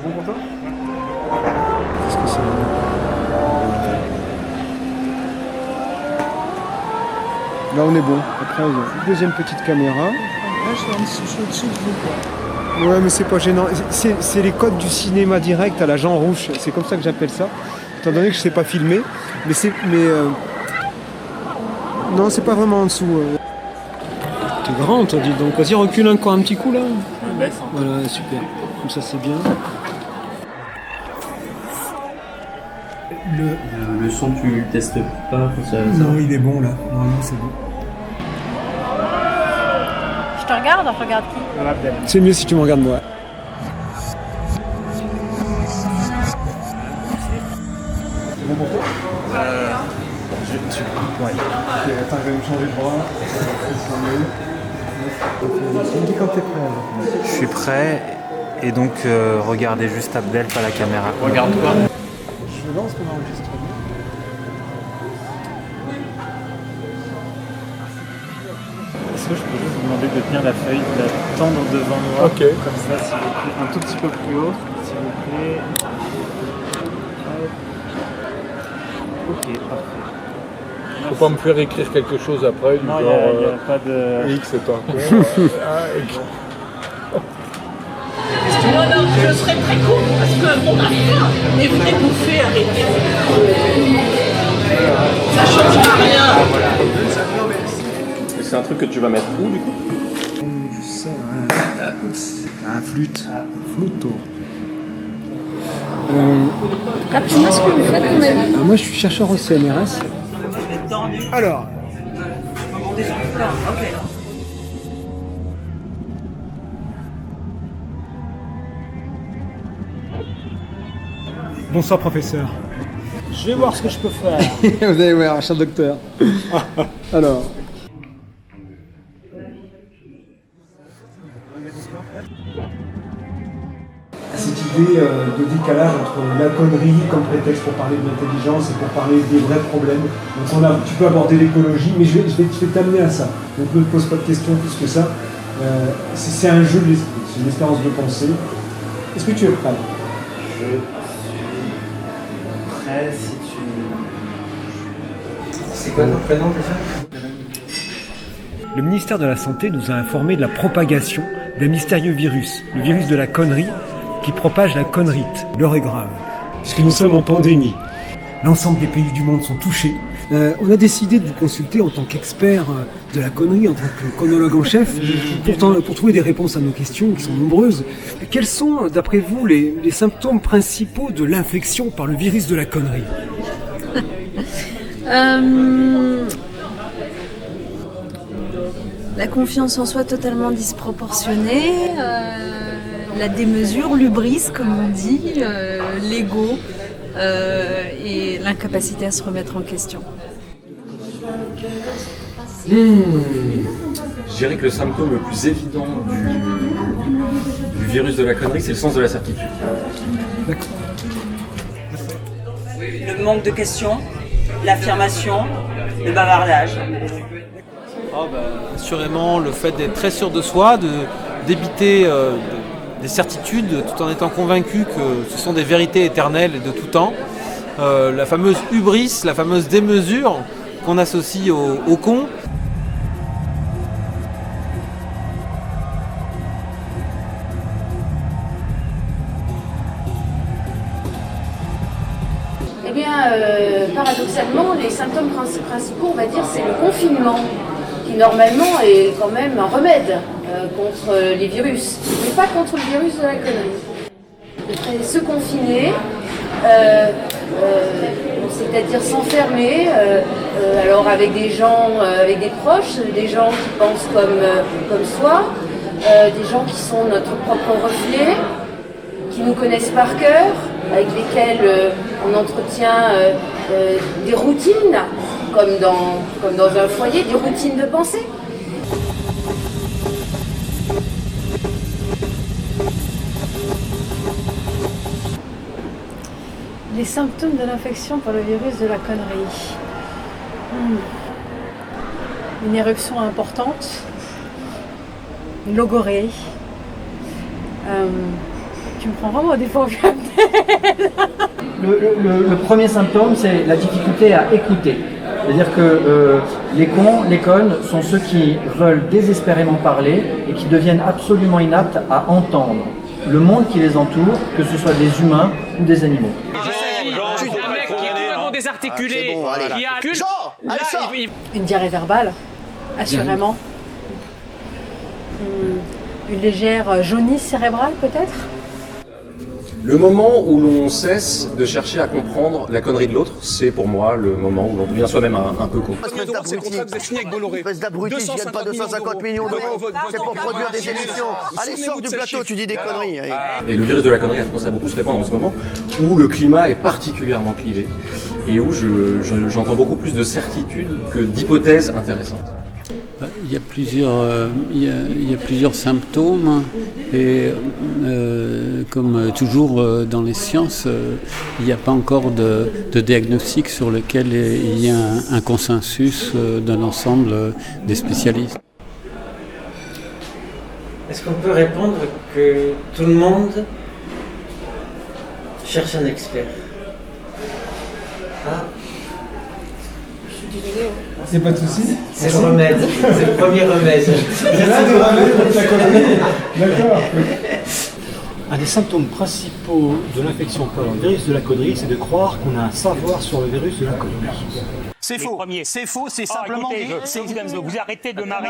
Bon pour toi? Qu'est-ce que c'est? Là on est bon. Après, deuxième petite caméra. Là, je suis au-dessus de vous, quoi. Ouais, mais c'est pas gênant. C'est les codes du cinéma direct à la Jean Rouch. C'est comme ça que j'appelle ça. Étant donné que je sais pas filmer. Non, c'est pas vraiment en dessous. T'es grand, toi, dis donc. Vas-y, recule encore un petit coup, là. Voilà, super. Comme ça, c'est bien. Le son, tu le testes pas ça. Non, il est bon, là. Normalement, c'est bon. Je te regarde, je regarde qui? C'est mieux si tu me regardes, moi. C'est bon pour toi? Ouais. Ok, attends, je vais me changer de bras. Tu me dis quand t'es prêt. Alors. Je suis prêt et donc regardez juste Abdel, pas la caméra. Regarde quoi? Je lance mon enregistrement. Est-ce que je peux juste vous demander de tenir la feuille, de la tendre devant moi? Ok. Comme ça, s'il vous plaît. Un tout petit peu plus haut, s'il vous plaît. Hop. Ok, parfait. Faut pas me faire écrire quelque chose après, du Non, genre il n'y a pas de... X est un con. Non, je serais très court parce qu'on a faim. Mais venez bouffer, arrêtez. Ça changera rien. C'est un truc que tu vas mettre où du coup? Ça, un flûte. Flûto. Rappelez-moi ce que vous faites quand même. Moi, je suis chercheur au CNRS. Alors. Bonsoir, professeur. Je vais voir ce que je peux faire. Vous allez voir, cher docteur. Alors. Cette idée de décalage entre la connerie comme prétexte pour parler de l'intelligence et pour parler des vrais problèmes. Donc tu peux aborder l'écologie, mais je vais t'amener à ça. Donc ne te pose pas de questions plus que ça. C'est un jeu de l'esprit, c'est une expérience de pensée. Est-ce que tu es prêt? Je suis prêt si tu... C'est quoi ton prénom déjà? Le ministère de la Santé nous a informé de la propagation d'un mystérieux virus, le virus de la connerie, qui propage la connerite. L'heure est grave, puisque nous sommes en pandémie. L'ensemble des pays du monde sont touchés. On a décidé de vous consulter en tant qu'expert de la connerie, en tant que connologue en chef, pour trouver des réponses à nos questions, qui sont nombreuses. Quels sont, d'après vous, les symptômes principaux de l'infection par le virus de la connerie? La confiance en soi totalement disproportionnée, la démesure, l'hubris comme on dit, l'ego et l'incapacité à se remettre en question. Je dirais que le symptôme le plus évident du virus de la connerie, c'est le sens de la certitude. Le manque de questions, l'affirmation, le bavardage. Assurément, le fait d'être très sûr de soi, d'éviter des certitudes tout en étant convaincu que ce sont des vérités éternelles et de tout temps. La fameuse hubris, la fameuse démesure qu'on associe au con. Eh bien, paradoxalement, les symptômes principaux, on va dire, c'est le confinement, qui normalement est quand même un remède contre les virus, mais pas contre le virus de la connerie. Se confiner, c'est-à-dire s'enfermer, alors avec des gens, avec des proches, des gens qui pensent comme soi, des gens qui sont notre propre reflet, qui nous connaissent par cœur, avec lesquels on entretient des routines, comme dans un foyer, des routines de pensée. Les symptômes de l'infection par le virus de la connerie. Une éruption importante, une logorrhée. Tu me prends vraiment au défaut. Le premier symptôme, c'est la difficulté à écouter. C'est-à-dire que les cons, les connes, sont ceux qui veulent désespérément parler et qui deviennent absolument inaptes à entendre le monde qui les entoure, que ce soit des humains ou des animaux. Un mec qui est complètement désarticulé, qui a Une diarrhée verbale, assurément. Une légère jaunisse cérébrale, peut-être. Le moment où l'on cesse de chercher à comprendre la connerie de l'autre, c'est pour moi le moment où l'on devient soi-même un peu con. Espèce d'abruti, je gagne pas 250 millions d'euros, c'est pour produire des émissions. Allez, sors du plateau, tu dis des conneries. Et le virus de la connerie a commencé à beaucoup se répandre en ce moment, où le climat est particulièrement clivé, et où j'entends beaucoup plus de certitudes que d'hypothèses intéressantes. Il y a plusieurs symptômes et comme toujours dans les sciences, il n'y a pas encore de diagnostic sur lequel il y a un consensus d'un ensemble des spécialistes. Est-ce qu'on peut répondre que tout le monde cherche un expert? C'est pas de souci. C'est le remède, c'est le premier remède. C'est l'un des remèdes de la connerie. D'accord. Un des symptômes principaux de l'infection par le virus de la connerie, c'est de croire qu'on a un savoir sur le virus de la connerie. C'est faux. C'est faux, c'est simplement dit. Vous arrêtez de m'arrêter.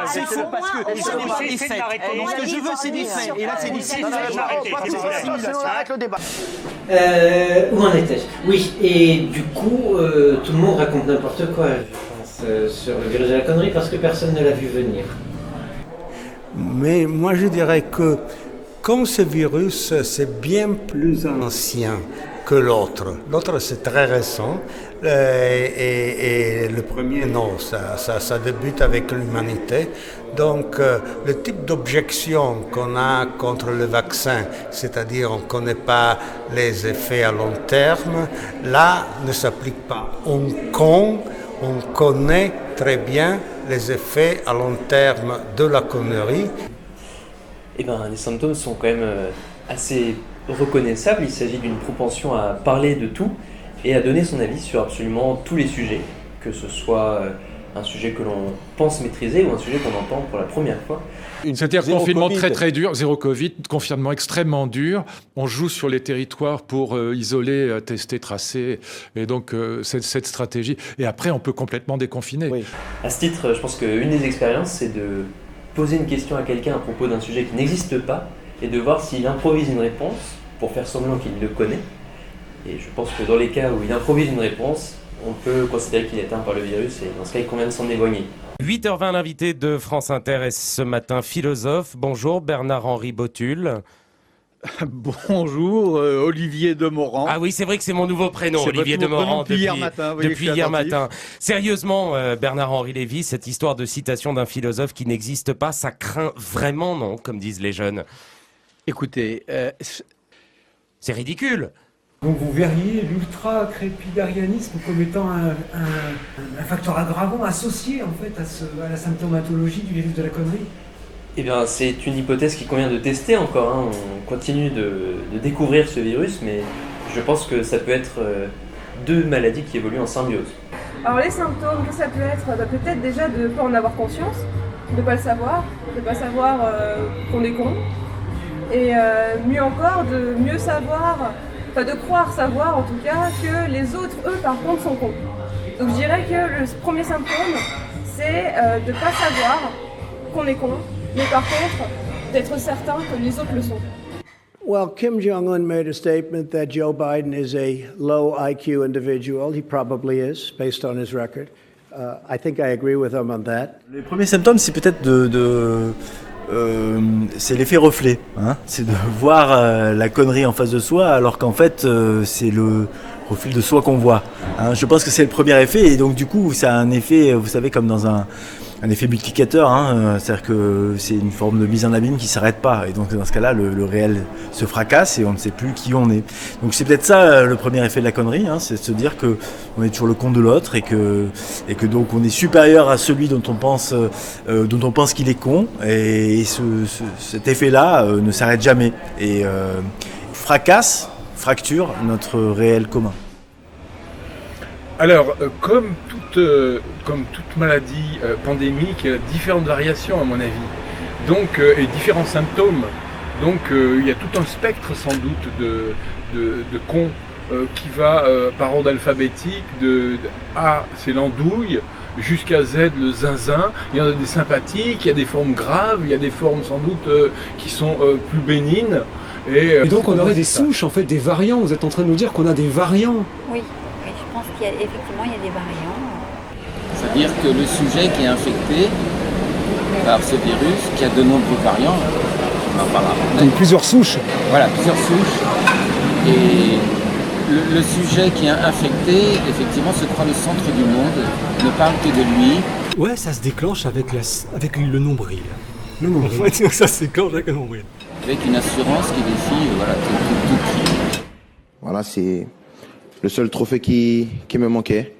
C'est faux parce que ce n'est pas des faits. Donc ce que je veux, c'est des faits. Et là, c'est des faits. Arrête le débat. Où en étais-je? Oui, et du coup, tout le monde raconte n'importe quoi, je pense, sur le virus de la connerie parce que personne ne l'a vu venir. Mais moi, je dirais que comme ce virus, c'est bien plus ancien que l'autre. L'autre, c'est très récent. Et le premier, non, ça débute avec l'humanité. Donc, le type d'objection qu'on a contre le vaccin, c'est-à-dire on ne connaît pas les effets à long terme, là, ne s'applique pas. On connaît très bien les effets à long terme de la connerie. Eh ben, les symptômes sont quand même assez reconnaissables. Il s'agit d'une propension à parler de tout et à donner son avis sur absolument tous les sujets, que ce soit un sujet que l'on pense maîtriser ou un sujet qu'on entend pour la première fois. C'était un confinement très dur, zéro Covid, confinement extrêmement dur. On joue sur les territoires pour isoler, tester, tracer, et donc cette stratégie. Et après, on peut complètement déconfiner. Oui. À ce titre, je pense qu'une des expériences, c'est de poser une question à quelqu'un à propos d'un sujet qui n'existe pas et de voir s'il improvise une réponse pour faire semblant qu'il le connaît. Et je pense que dans les cas où il improvise une réponse, on peut considérer qu'il est atteint par le virus et dans ce cas, il convient de s'en éloigner. 8h20, l'invité de France Inter est ce matin philosophe. Bonjour Bernard-Henri Botul. Bonjour Olivier Demorand. Ah oui, c'est vrai que c'est mon nouveau prénom, Olivier Demorand, depuis hier matin. Sérieusement, Bernard-Henri Lévy, cette histoire de citation d'un philosophe qui n'existe pas, ça craint vraiment, non, comme disent les jeunes? Écoutez, c'est ridicule. Donc vous verriez l'ultra-crépidarianisme comme étant un facteur aggravant associé en fait à la symptomatologie du virus de la connerie. Eh bien, c'est une hypothèse qu'il convient de tester encore. Hein. On continue de découvrir ce virus, mais je pense que ça peut être deux maladies qui évoluent en symbiose. Alors les symptômes que ça peut être, peut-être déjà de ne pas en avoir conscience, de ne pas le savoir, de ne pas savoir qu'on est con, et mieux encore, de mieux savoir, enfin de croire savoir en tout cas, que les autres, eux, par contre, sont cons. Donc je dirais que le premier symptôme, c'est de ne pas savoir qu'on est con, mais par contre, d'être certain que les autres le sont. Well, Kim Jong-un made a statement that Joe Biden is a low IQ individual. He probably is, based on his record. I think I agree with him on that. Le premier symptôme, c'est peut-être c'est l'effet reflet. Hein, c'est de voir la connerie en face de soi, alors qu'en fait, c'est le au fil de soi qu'on voit. Hein. Je pense que c'est le premier effet et donc du coup ça a un effet, vous savez, comme dans un effet multiplicateur, hein, c'est-à-dire que c'est une forme de mise en abîme qui ne s'arrête pas. Et donc dans ce cas-là, le réel se fracasse et on ne sait plus qui on est. Donc c'est peut-être ça le premier effet de la connerie, hein, c'est de se dire qu'on est toujours le con de l'autre et que donc on est supérieur à celui dont on pense qu'il est con. Et cet effet-là ne s'arrête jamais et fracture notre réel commun. Alors, comme toute maladie pandémique, il y a différentes variations à mon avis, donc, et différents symptômes. Donc il y a tout un spectre sans doute de cons qui va par ordre alphabétique, de A c'est l'andouille, jusqu'à Z le zinzin. Il y en a des sympathiques, il y a des formes graves, il y a des formes sans doute qui sont plus bénignes. Et donc on aurait des souches, en fait, des variants. Vous êtes en train de nous dire qu'on a des variants. Oui, je pense qu'effectivement il y a des variants. C'est-à-dire que le sujet qui est infecté par ce virus, qui a de nombreux variants, on en parlera. Donc plusieurs souches. Voilà, plusieurs souches. Et le sujet qui est infecté, effectivement, se croit le centre du monde, ne parle que de lui. Ouais, ça se déclenche avec le nombril. Le nombril. En fait, ça se déclenche avec le nombril. Avec une assurance qui défie tout crime. Voilà, c'est le seul trophée qui me manquait.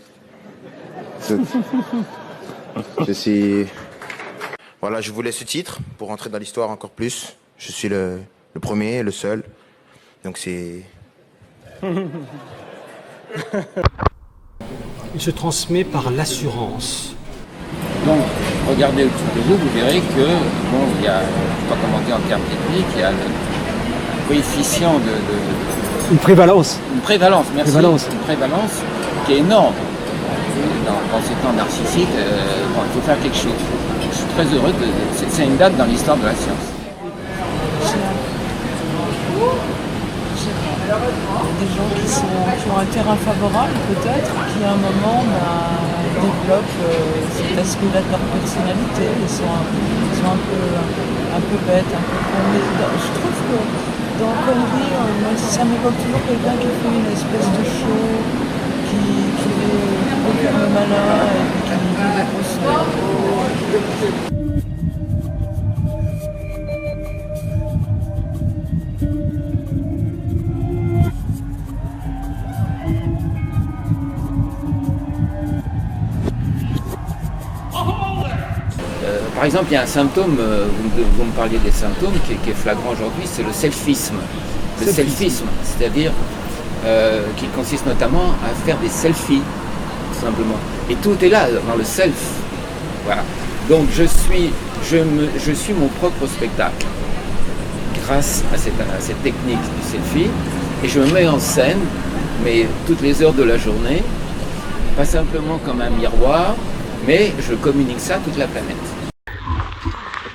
Voilà, je voulais ce titre pour rentrer dans l'histoire encore plus. Je suis le premier, le seul. Donc c'est... Il se transmet par l'assurance. Donc, regardez autour de vous, vous verrez que, bon, il y a, je ne vais pas commenter en termes techniques, il y a un coefficient Une prévalence. Une prévalence, merci. Une prévalence qui est énorme. Dans ces temps narcissiques, il faut faire quelque chose. Je suis très heureux, c'est une date dans l'histoire de la science. Des gens qui ont un terrain favorable peut-être, qui à un moment développent cet aspect-là de leur personnalité, ils sont un peu bêtes, un peu cons. Mais je trouve que dans Connery, ça m'évoque toujours quelqu'un qui fait une espèce de show, qui veut faire le malin et qui veut des grosses négos. Par exemple, il y a un symptôme, vous me parliez des symptômes, qui est flagrant aujourd'hui, c'est le selfisme. Le selfisme, c'est-à-dire qui consiste notamment à faire des selfies, tout simplement. Et tout est là, dans le self. Voilà. Donc je suis mon propre spectacle, grâce à cette technique du selfie, et je me mets en scène, mais toutes les heures de la journée, pas simplement comme un miroir, mais je communique ça à toute la planète.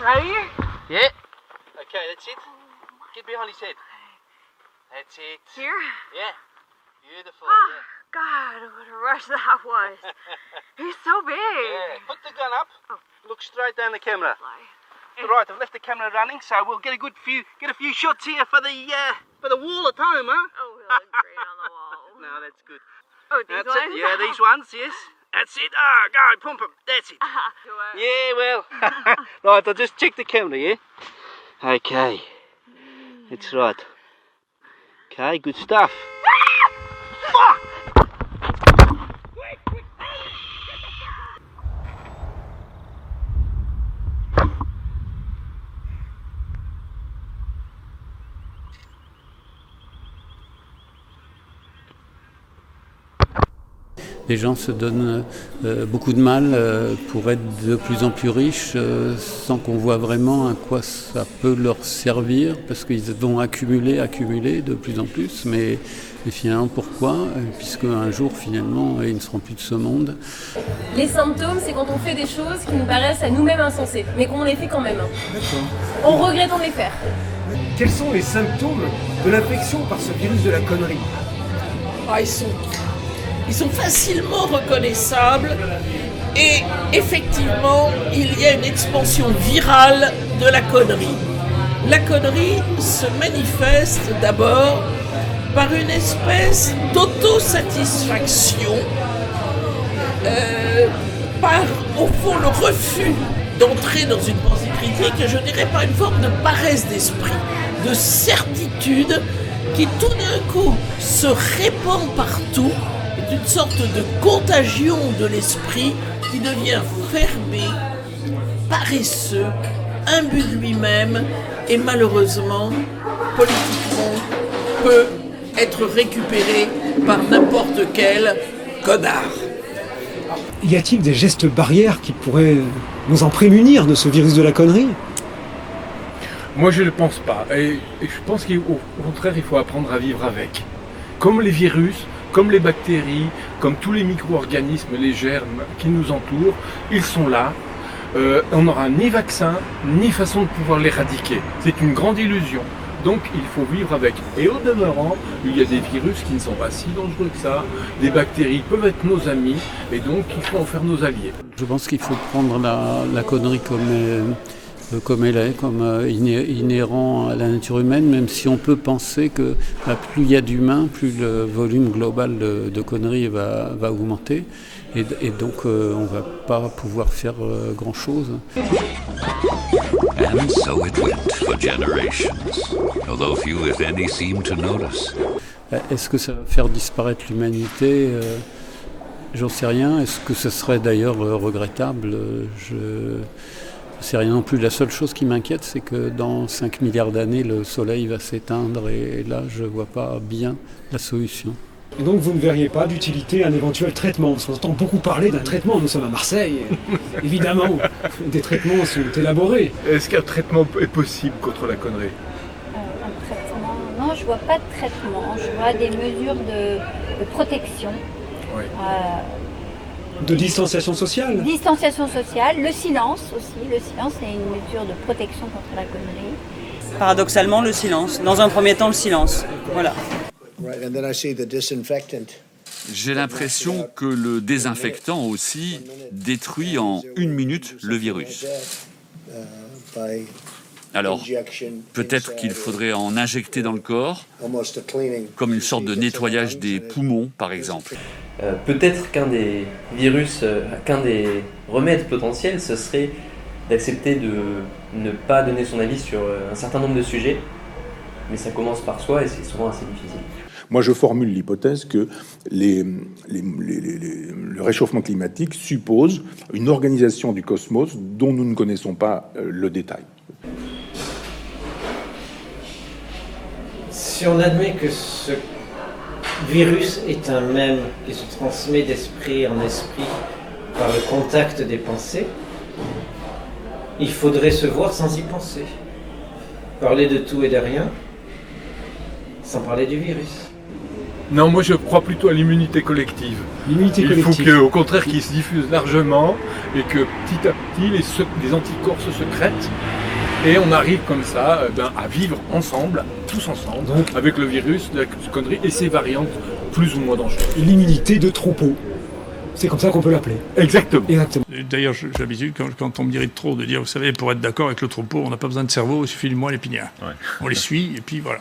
Ready? Yeah. Okay, that's it. Get behind his head. That's it. Here? Yeah. Beautiful. Oh, Yeah. God, what a rush that was. He's so big. Yeah. Put the gun up. Look straight down the camera. Right, I've left the camera running, so we'll get a few shots here for the wall at home, huh? Oh, he'll look great on the wall. No, that's good. Oh, these That's ones? it. Yeah, these ones. Yes. That's it. Oh, go, pump 'em. That's it. Yeah, well. Right, I'll just check the camera, yeah? Okay. That's right. Okay, good stuff. Fuck! Les gens se donnent beaucoup de mal pour être de plus en plus riches sans qu'on voit vraiment à quoi ça peut leur servir, parce qu'ils vont accumuler de plus en plus, mais finalement pourquoi? Puisque un jour finalement ils ne seront plus de ce monde. Les symptômes, c'est quand on fait des choses qui nous paraissent à nous-mêmes insensées, mais qu'on les fait quand même. On regrette de les faire. Quels sont les symptômes de l'infection par ce virus de la connerie? Ils sont facilement reconnaissables et effectivement, il y a une expansion virale de la connerie. La connerie se manifeste d'abord par une espèce d'autosatisfaction, par au fond le refus d'entrer dans une pensée critique, et je dirais par une forme de paresse d'esprit, de certitude qui tout d'un coup se répand partout, est une sorte de contagion de l'esprit qui devient fermé, paresseux, imbu de lui-même et malheureusement, politiquement, peut être récupéré par n'importe quel connard. Y a-t-il des gestes barrières qui pourraient nous en prémunir de ce virus de la connerie ? Moi, je ne pense pas. Et je pense qu'au contraire, il faut apprendre à vivre avec. Comme les virus, comme les bactéries, comme tous les micro-organismes, les germes qui nous entourent, ils sont là. On n'aura ni vaccin, ni façon de pouvoir l'éradiquer. C'est une grande illusion. Donc il faut vivre avec. Et au demeurant, il y a des virus qui ne sont pas si dangereux que ça. Des bactéries peuvent être nos amis, et donc il faut en faire nos alliés. Je pense qu'il faut prendre la connerie comme elle est, comme inhérent à la nature humaine, même si on peut penser que plus il y a d'humains, plus le volume global de conneries va augmenter. Et donc on ne va pas pouvoir faire grand-chose. And so it went for generations, although few, if any, seemed to notice. Est-ce que ça va faire disparaître l'humanité ? J'en sais rien. Est-ce que ce serait d'ailleurs regrettable ? Je ne sais rien non plus. La seule chose qui m'inquiète, c'est que dans 5 milliards d'années, le Soleil va s'éteindre et là, je ne vois pas bien la solution. Et donc vous ne verriez pas d'utilité à un éventuel traitement, parce qu'on entend beaucoup parler d'un traitement, nous sommes à Marseille, évidemment, des traitements sont élaborés. Est-ce qu'un traitement est possible contre la connerie ? Un traitement ? Non, je ne vois pas de traitement, je vois des mesures de protection. Oui. De distanciation sociale ? Distanciation sociale, le silence aussi, le silence est une mesure de protection contre la connerie. Paradoxalement, le silence. Dans un premier temps, le silence. Voilà. J'ai l'impression que le désinfectant aussi détruit en 1 minute le virus. Alors, peut-être qu'il faudrait en injecter dans le corps, comme une sorte de nettoyage des poumons, par exemple. Peut-être qu'un des remèdes potentiels, ce serait d'accepter de ne pas donner son avis sur un certain nombre de sujets, mais ça commence par soi et c'est souvent assez difficile. Moi, je formule l'hypothèse que le réchauffement climatique suppose une organisation du cosmos dont nous ne connaissons pas le détail. Si on admet que ce virus est un mème qui se transmet d'esprit en esprit par le contact des pensées, il faudrait se voir sans y penser. Parler de tout et de rien, sans parler du virus. Non, moi je crois plutôt à l'immunité collective. L'immunité collective. Il faut qu'au contraire qu'il se diffuse largement et que petit à petit les anticorps se secrètent et on arrive comme ça à vivre ensemble, tous ensemble, donc, avec le virus, la connerie et ses variantes plus ou moins dangereuses. L'immunité de troupeau. C'est comme ça qu'on peut l'appeler. Exactement. D'ailleurs, j'ai l'habitude, quand on me dirait trop, de dire, vous savez, pour être d'accord avec le troupeau, on n'a pas besoin de cerveau, il suffit du moelle épinière. Ouais. On les suit et puis voilà.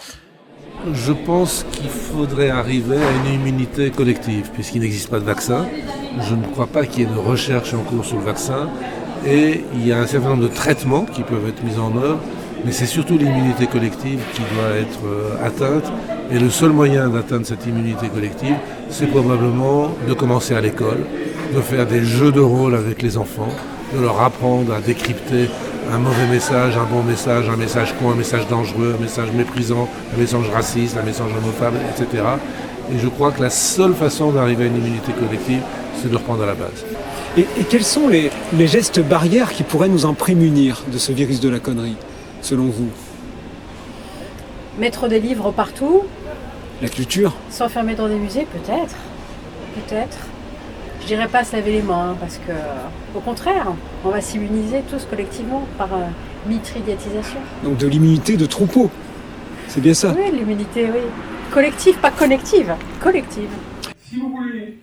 Je pense qu'il faudrait arriver à une immunité collective, puisqu'il n'existe pas de vaccin. Je ne crois pas qu'il y ait de recherche en cours sur le vaccin. Et il y a un certain nombre de traitements qui peuvent être mis en œuvre, mais c'est surtout l'immunité collective qui doit être atteinte. Et le seul moyen d'atteindre cette immunité collective, c'est probablement de commencer à l'école, de faire des jeux de rôle avec les enfants, de leur apprendre à décrypter un mauvais message, un bon message, un message con, un message dangereux, un message méprisant, un message raciste, un message homophobe, etc. Et je crois que la seule façon d'arriver à une immunité collective, c'est de le reprendre à la base. Et quels sont les gestes barrières qui pourraient nous en prémunir de ce virus de la connerie, selon vous ? Mettre des livres partout. La culture ? S'enfermer dans des musées, peut-être. Peut-être. Je dirais pas se laver les mains, parce que, au contraire, on va s'immuniser tous collectivement par mitridiatisation. Donc de l'immunité de troupeau. C'est bien ça ? Oui, l'immunité, oui. Collective, pas connective. Collective. Si vous voulez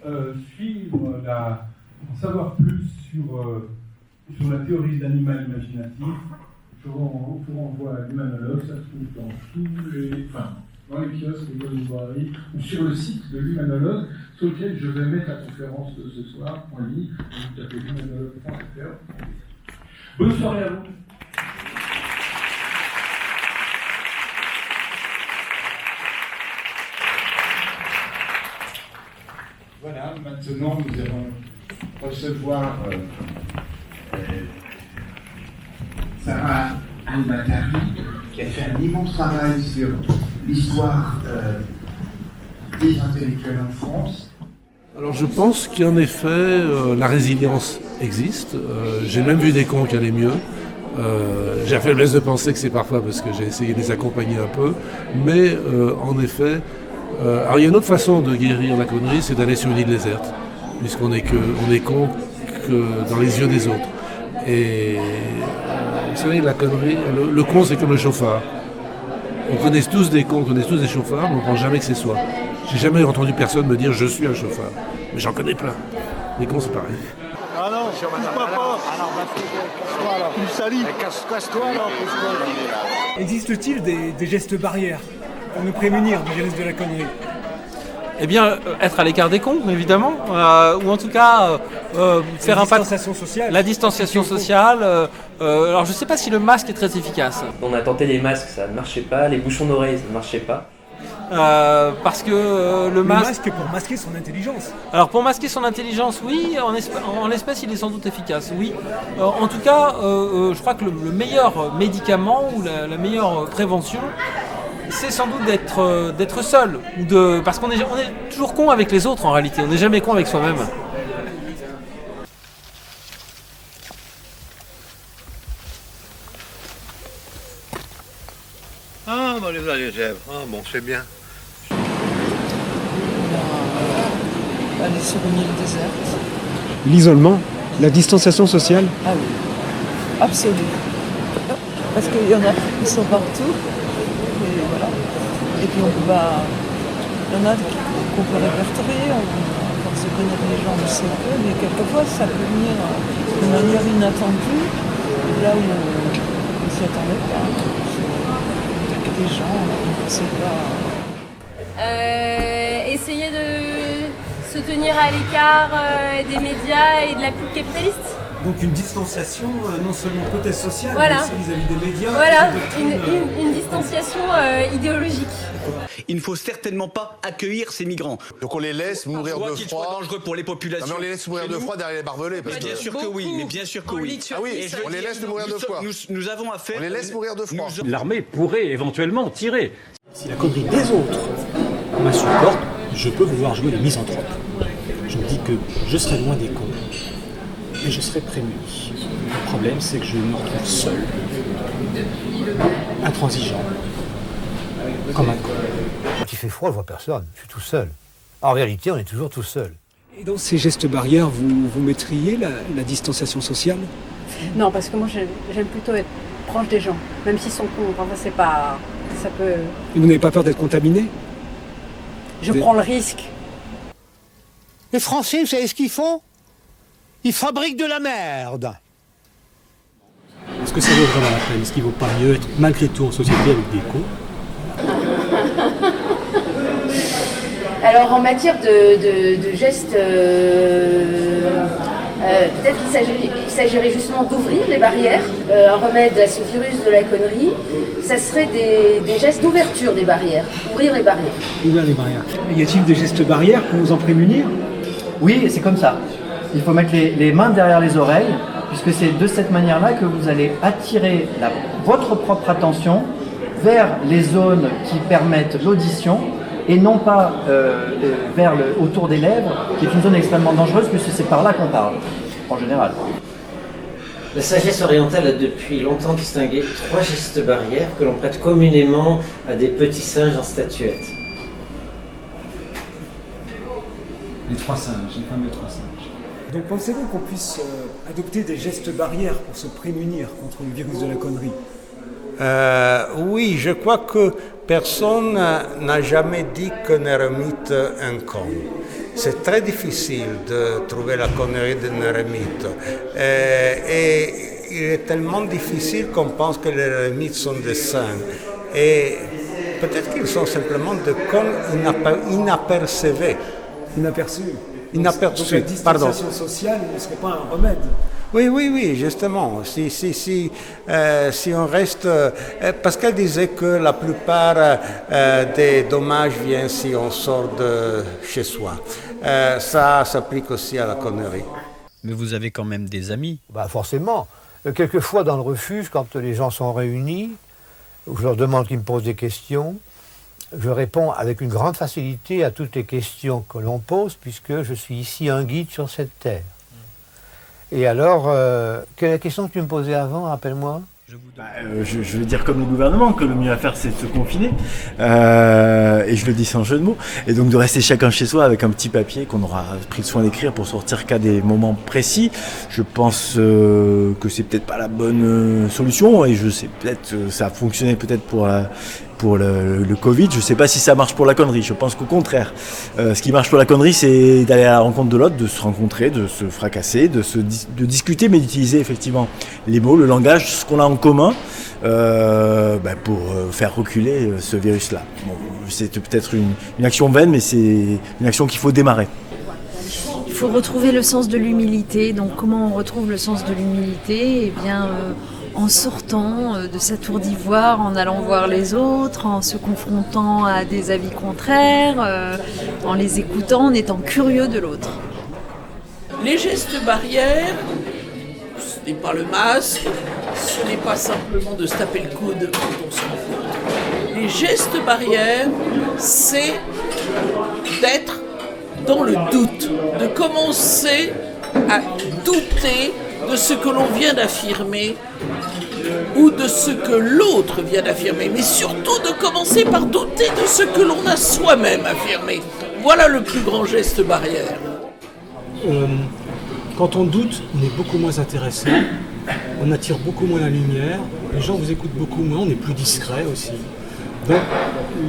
en savoir plus sur la théorie de l'animal imaginatif, je vous renvoie à l'humanologue, ça se trouve dans dans les kiosques et dans les librairies ou sur le site de l'Humanologue, sur lequel je vais mettre la conférence de ce soir en ligne. Vous tapez l'humanologue.fr. Bonne soirée à vous. Voilà, maintenant nous allons recevoir Sarah Al-Batari, qui a fait un immense travail sur l'histoire des intellectuels en France. Alors je pense qu'en effet, la résilience existe. J'ai même vu des cons qui allaient mieux. J'ai la faiblesse de penser que c'est parfois parce que j'ai essayé de les accompagner un peu. Mais en effet, alors il y a une autre façon de guérir la connerie, c'est d'aller sur une île déserte. Puisqu'on est con que dans les yeux des autres. Et vous savez, la connerie, le con c'est comme le chauffard. On connaît tous des cons, on connaît tous des chauffards, mais on ne pense jamais que c'est soi. J'ai jamais entendu personne me dire je suis un chauffard. Mais j'en connais plein. Les cons c'est pareil. Ah non, pousse-moi pas. Tu me salis. Casse-toi alors. Existe-t-il des gestes barrières pour nous prémunir du virus de la connerie? Eh bien, être à l'écart des cons, évidemment, ou en tout cas faire un pas. La distanciation sociale. Alors, je ne sais pas si le masque est très efficace. On a tenté les masques, ça ne marchait pas. Les bouchons d'oreilles, ça ne marchait pas. Parce que le masque pour masquer son intelligence. Alors pour masquer son intelligence, oui, en l'espèce il est sans doute efficace, oui. En tout cas, je crois que le meilleur médicament ou la meilleure prévention, c'est sans doute d'être seul, parce qu'on est toujours con avec les autres en réalité, on n'est jamais con avec soi-même. Ah, bah les zèbres. Ah, bon, c'est bien. Aller sur une île déserte. L'isolement, la distanciation sociale. Ah oui, absolument. Parce qu'il y en a qui sont partout. Et voilà. Et puis il y en a qu'on peut répertorier. On se connaît les gens, on sait un peu, mais quelquefois ça peut venir de manière inattendue, là où on ne s'y attendait pas. Des gens, on ne sait pas. Essayer de se tenir à l'écart des médias et de la pub capitaliste. Donc une distanciation non seulement peut-être sociale, voilà. mais aussi vis-à-vis des médias. Voilà, une distanciation idéologique. Il ne faut certainement pas accueillir ces migrants. Donc on les laisse mourir de qu'ils froid. soient dangereux pour les populations. Non mais on les laisse mourir de froid derrière les barbelés. Parce bien sûr que oui, mais bien sûr que oui. Ah oui, on les laisse mourir de froid. Nous avons affaire. On les laisse mourir de froid. L'armée pourrait éventuellement tirer. Si la connerie des autres m'insupporte, je peux vouloir jouer le misanthrope. Je me dis que je serai loin des cons, mais je serai prémuni. Le problème, c'est que je me retrouve seul, intransigeant, comme un con. Quand il fait froid, je vois personne, je suis tout seul. En vérité, on est toujours tout seul. Et dans ces gestes barrières, vous mettriez la distanciation sociale? Non, parce que moi, j'aime plutôt être proche des gens, même s'ils sont cons. Enfin, c'est pas... ça peut... Et vous n'avez pas peur d'être contaminé? Je prends le risque. Les Français, vous savez ce qu'ils font? Ils fabriquent de la merde. Est-ce que ça vaut vraiment la peine? Est-ce qu'il ne vaut pas mieux être malgré tout en société avec des cons? Alors en matière de gestes, peut-être qu'il s'agirait justement d'ouvrir les barrières. Un remède à ce virus de la connerie, ça serait des gestes d'ouverture des barrières. Ouvrir les barrières. Ouvrir les barrières. Y a-t-il des gestes barrières pour nous en prémunir? Oui, c'est comme ça. Il faut mettre les mains derrière les oreilles, puisque c'est de cette manière-là que vous allez attirer votre propre attention vers les zones qui permettent l'audition et non pas autour des lèvres, qui est une zone extrêmement dangereuse, puisque c'est par là qu'on parle, en général. La sagesse orientale a depuis longtemps distingué 3 gestes barrières que l'on prête communément à des petits singes en statuette. Les 3 singes, les fameux 3 singes. Donc pensez-vous qu'on puisse adopter des gestes barrières pour se prémunir contre le virus de la connerie? Oui, je crois que personne n'a jamais dit qu'un ermite est un con. C'est très difficile de trouver la connerie d'un ermite. Et il est tellement difficile qu'on pense que les ermites sont des saints. Et Peut-être qu'ils sont simplement des cons inapercevés. Inaperçus. Inaperçus, donc la distanciation sociale ne serait pas un remède. Oui, justement. Si on reste... Pascal disait que la plupart des dommages viennent si on sort de chez soi. Ça s'applique aussi à la connerie. Mais vous avez quand même des amis. Forcément. Quelquefois dans le refuge, quand les gens sont réunis, où je leur demande qu'ils me posent des questions, je réponds avec une grande facilité à toutes les questions que l'on pose, puisque je suis ici un guide sur cette terre. Et alors, quelle est la question que tu me posais avant, rappelle-moi ? Je veux dire comme le gouvernement que le mieux à faire c'est de se confiner et je le dis sans jeu de mots et donc de rester chacun chez soi avec un petit papier qu'on aura pris le soin d'écrire pour sortir qu'à des moments précis. Je pense que c'est peut-être pas la bonne solution et je sais peut-être ça a fonctionné peut-être pour le Covid, je sais pas si ça marche pour la connerie, je pense qu'au contraire. Ce qui marche pour la connerie, c'est d'aller à la rencontre de l'autre, de se rencontrer, de se fracasser, de discuter, mais d'utiliser effectivement les mots, le langage, ce qu'on a en commun pour faire reculer ce virus-là. Bon, c'est peut-être une action vaine, mais c'est une action qu'il faut démarrer. Il faut retrouver le sens de l'humilité. Donc comment on retrouve le sens de l'humilité ? Eh bien, en sortant de sa tour d'ivoire, en allant voir les autres, en se confrontant à des avis contraires, en les écoutant, en étant curieux de l'autre. Les gestes barrières, ce n'est pas le masque, ce n'est pas simplement de se taper le coude quand on se rencontre. Les gestes barrières, c'est d'être dans le doute, de commencer à douter de ce que l'on vient d'affirmer ou de ce que l'autre vient d'affirmer, mais surtout de commencer par douter de ce que l'on a soi-même affirmé. Voilà le plus grand geste barrière. Quand on doute, on est beaucoup moins intéressant, on attire beaucoup moins la lumière, les gens vous écoutent beaucoup moins, on est plus discret aussi. Donc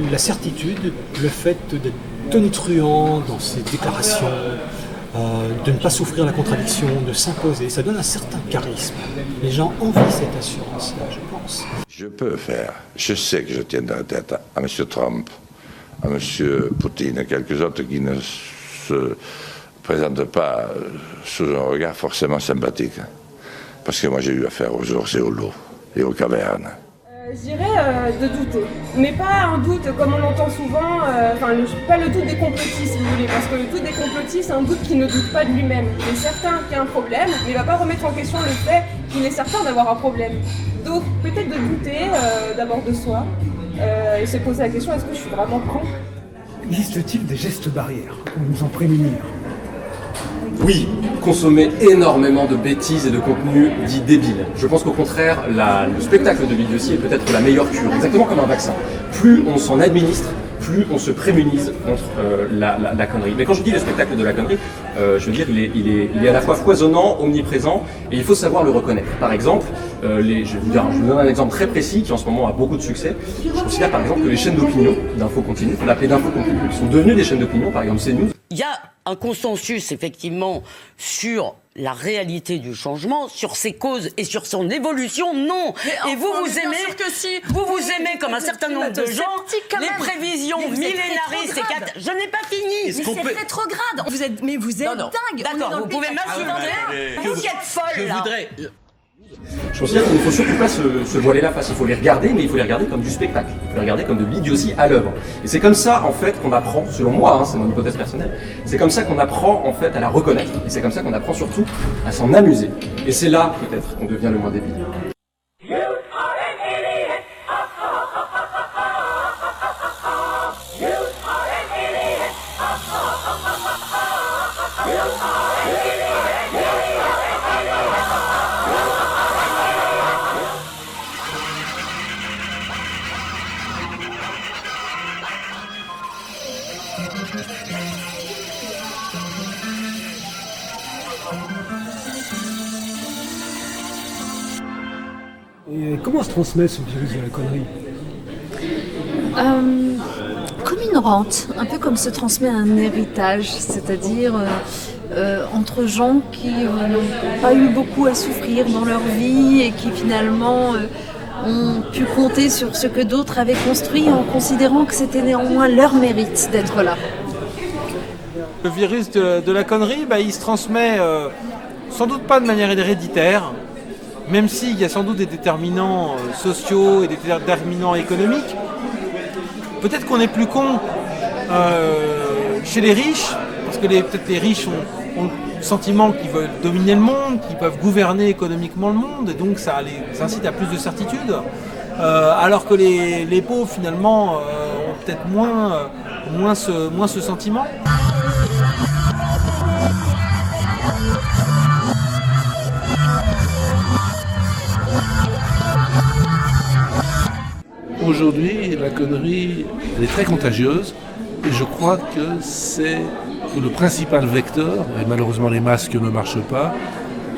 la certitude, le fait d'être tonitruant dans ses déclarations, de ne pas souffrir la contradiction, de s'imposer, ça donne un certain charisme. Les gens envient cette assurance-là, je pense. Je sais que je tiens dans la tête à M. Trump, à M. Poutine et quelques autres qui ne se présentent pas sous un regard forcément sympathique. Parce que moi j'ai eu affaire aux ours et aux loups et aux cavernes. Je dirais de douter, mais pas un doute comme on l'entend souvent, pas le doute des complotistes si vous voulez, parce que le doute des complotistes c'est un doute qui ne doute pas de lui-même. Il est certain qu'il y a un problème, mais il ne va pas remettre en question le fait qu'il est certain d'avoir un problème. Donc peut-être de douter d'abord de soi et se poser la question, est-ce que je suis vraiment con ? Existe-t-il des gestes barrières pour nous en prémunir ? Oui, consommer énormément de bêtises et de contenus dits débiles. Je pense qu'au contraire, le spectacle de l'idiotie est peut-être la meilleure cure, exactement comme un vaccin. Plus on s'en administre, plus on se prémunise contre la connerie. Mais quand je dis le spectacle de la connerie, je veux dire il est à la fois foisonnant, omniprésent, et il faut savoir le reconnaître. Par exemple, je vous donne un exemple très précis qui en ce moment a beaucoup de succès. Je considère par exemple que les chaînes d'opinion d'info continue, qu'on appelait d'info continue, qui sont devenues des chaînes d'opinion, par exemple CNews. Il y a un consensus effectivement sur la réalité du changement, sur ses causes et sur son évolution, non. Mais et vous aimez, vous aimez comme un certain nombre de gens, les prévisions millénaristes. Je n'ai pas fini. Mais c'est rétrograde. Vous êtes dingue. D'accord, vous pouvez m'insulter. Vous êtes folle là. Je considère qu'il ne faut surtout pas se voiler la face, il faut les regarder, mais il faut les regarder comme du spectacle, il faut les regarder comme de l'idiotie à l'œuvre. Et c'est comme ça, en fait, qu'on apprend, selon moi, c'est mon hypothèse personnelle, c'est comme ça qu'on apprend, en fait, à la reconnaître. Et c'est comme ça qu'on apprend surtout à s'en amuser. Et c'est là, peut-être, qu'on devient le moins débile. Et comment se transmet ce virus de la connerie ? Comme une rente, un peu comme se transmet un héritage, c'est-à-dire entre gens qui n'ont pas eu beaucoup à souffrir dans leur vie et qui finalement ont pu compter sur ce que d'autres avaient construit en considérant que c'était néanmoins leur mérite d'être là. Le virus de la connerie, il se transmet sans doute pas de manière héréditaire, même s'il y a sans doute des déterminants sociaux et des déterminants économiques. Peut-être qu'on est plus con chez les riches, parce que peut-être les riches ont le sentiment qu'ils veulent dominer le monde, qu'ils peuvent gouverner économiquement le monde, et donc ça les incite à plus de certitude. Alors que les pauvres, finalement, ont peut-être moins ce sentiment. Aujourd'hui, la connerie, elle est très contagieuse et je crois que c'est le principal vecteur, et malheureusement les masques ne marchent pas,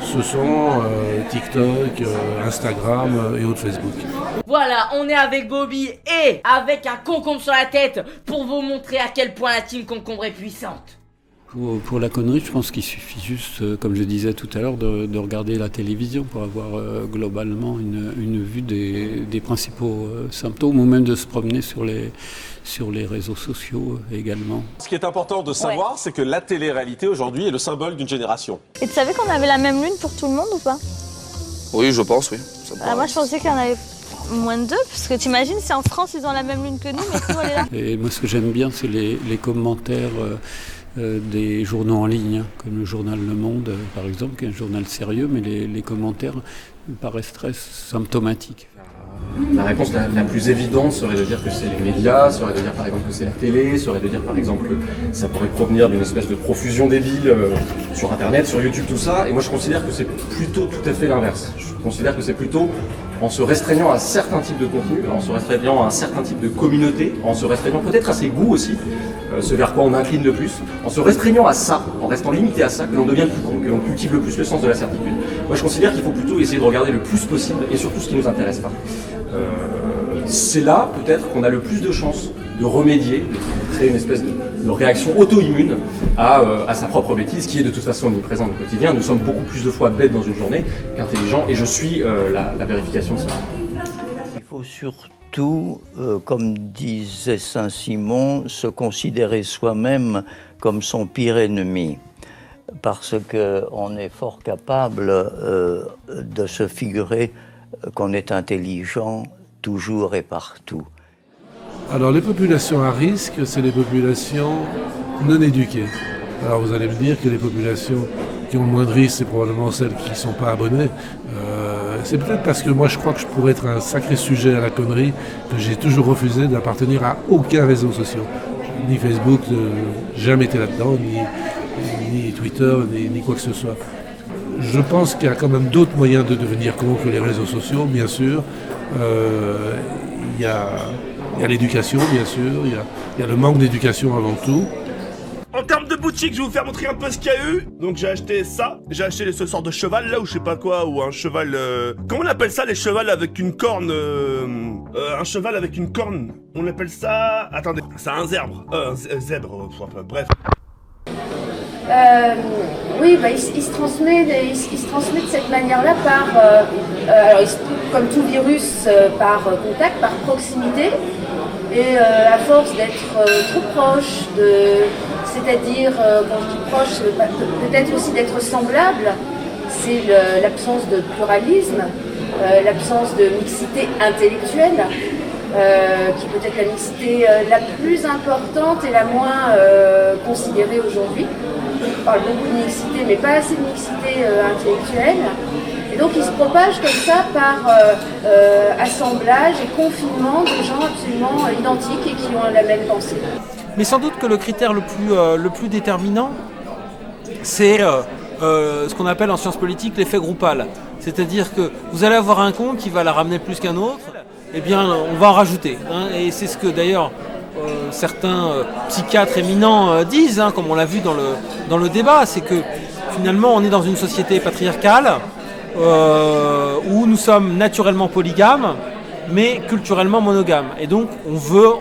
ce sont TikTok, Instagram et autres Facebook. Voilà, on est avec Bobby et avec un concombre sur la tête pour vous montrer à quel point la team concombre est puissante. Pour la connerie, je pense qu'il suffit juste, comme je disais tout à l'heure, de regarder la télévision pour avoir globalement une vue des principaux symptômes, ou même de se promener sur les réseaux sociaux également. Ce qui est important de savoir, c'est que la télé-réalité aujourd'hui est le symbole d'une génération. Et tu savais qu'on avait la même lune pour tout le monde ou pas? Oui, je pense, oui. Moi, je pensais qu'il y en avait moins de deux, parce que t'imagines si en France ils ont la même lune que nous, mais nous elle est là. Et moi, ce que j'aime bien, c'est les commentaires des journaux en ligne, comme le journal Le Monde, par exemple, qui est un journal sérieux, mais les commentaires me paraissent très symptomatiques. La réponse la plus évidente serait de dire que c'est les médias, serait de dire par exemple que c'est la télé, serait de dire par exemple que ça pourrait provenir d'une espèce de profusion débile sur Internet, sur YouTube, tout ça. Et moi je considère que c'est plutôt tout à fait l'inverse. Je considère que c'est plutôt en se restreignant à certains types de contenus, en se restreignant à un certain type de communauté, en se restreignant peut-être à ses goûts aussi, ce vers quoi on incline le plus, en se restreignant à ça, en restant limité à ça, que l'on devient le plus con, que l'on cultive le plus le sens de la certitude. Moi je considère qu'il faut plutôt essayer de regarder le plus possible et surtout ce qui nous intéresse pas. C'est là peut-être qu'on a le plus de chances de remédier, de créer une espèce de réaction auto-immune à sa propre bêtise, qui est de toute façon omniprésente au quotidien. Nous sommes beaucoup plus de fois bêtes dans une journée qu'intelligents, et je suis la vérification de ça. Il faut surtout, comme disait Saint-Simon, se considérer soi-même comme son pire ennemi, parce qu'on est fort capable de se figurer qu'on est intelligent toujours et partout. Alors les populations à risque, c'est les populations non éduquées. Alors vous allez me dire que les populations qui ont le moins de risque, c'est probablement celles qui ne sont pas abonnées. C'est peut-être parce que moi je crois que je pourrais être un sacré sujet à la connerie, que j'ai toujours refusé d'appartenir à aucun réseau social. Ni Facebook, jamais été là-dedans, ni Twitter, ni quoi que ce soit. Je pense qu'il y a quand même d'autres moyens de devenir con que les réseaux sociaux, bien sûr. Il y a l'éducation, bien sûr. Il y a le manque d'éducation avant tout. En termes de boutique, je vais vous faire montrer un peu ce qu'il y a eu. Donc j'ai acheté ça. J'ai acheté ce sort de cheval là, ou je sais pas quoi, ou un cheval... Comment on appelle ça, les chevals avec une corne un cheval avec une corne. On appelle ça... Attendez, c'est un zèbre. Zèbre, bref. Oui, il se transmet de cette manière-là par, comme tout virus, par contact, par proximité, et à force d'être trop proche, c'est-à-dire quand je dis proche, peut-être aussi d'être semblable, c'est l'absence de pluralisme, l'absence de mixité intellectuelle, qui peut être la mixité la plus importante et la moins considérée aujourd'hui. On parle beaucoup de mixité, mais pas assez de mixité intellectuelle. Et donc il se propage comme ça par assemblage et confinement de gens absolument identiques et qui ont la même pensée. Mais sans doute que le critère le plus déterminant, c'est ce qu'on appelle en sciences politiques l'effet groupal. C'est-à-dire que vous allez avoir un con qui va la ramener plus qu'un autre, eh bien on va en rajouter. Et c'est ce que d'ailleurs certains psychiatres éminents disent, comme on l'a vu dans le débat, c'est que finalement on est dans une société patriarcale où nous sommes naturellement polygames, mais culturellement monogames. Et donc on veut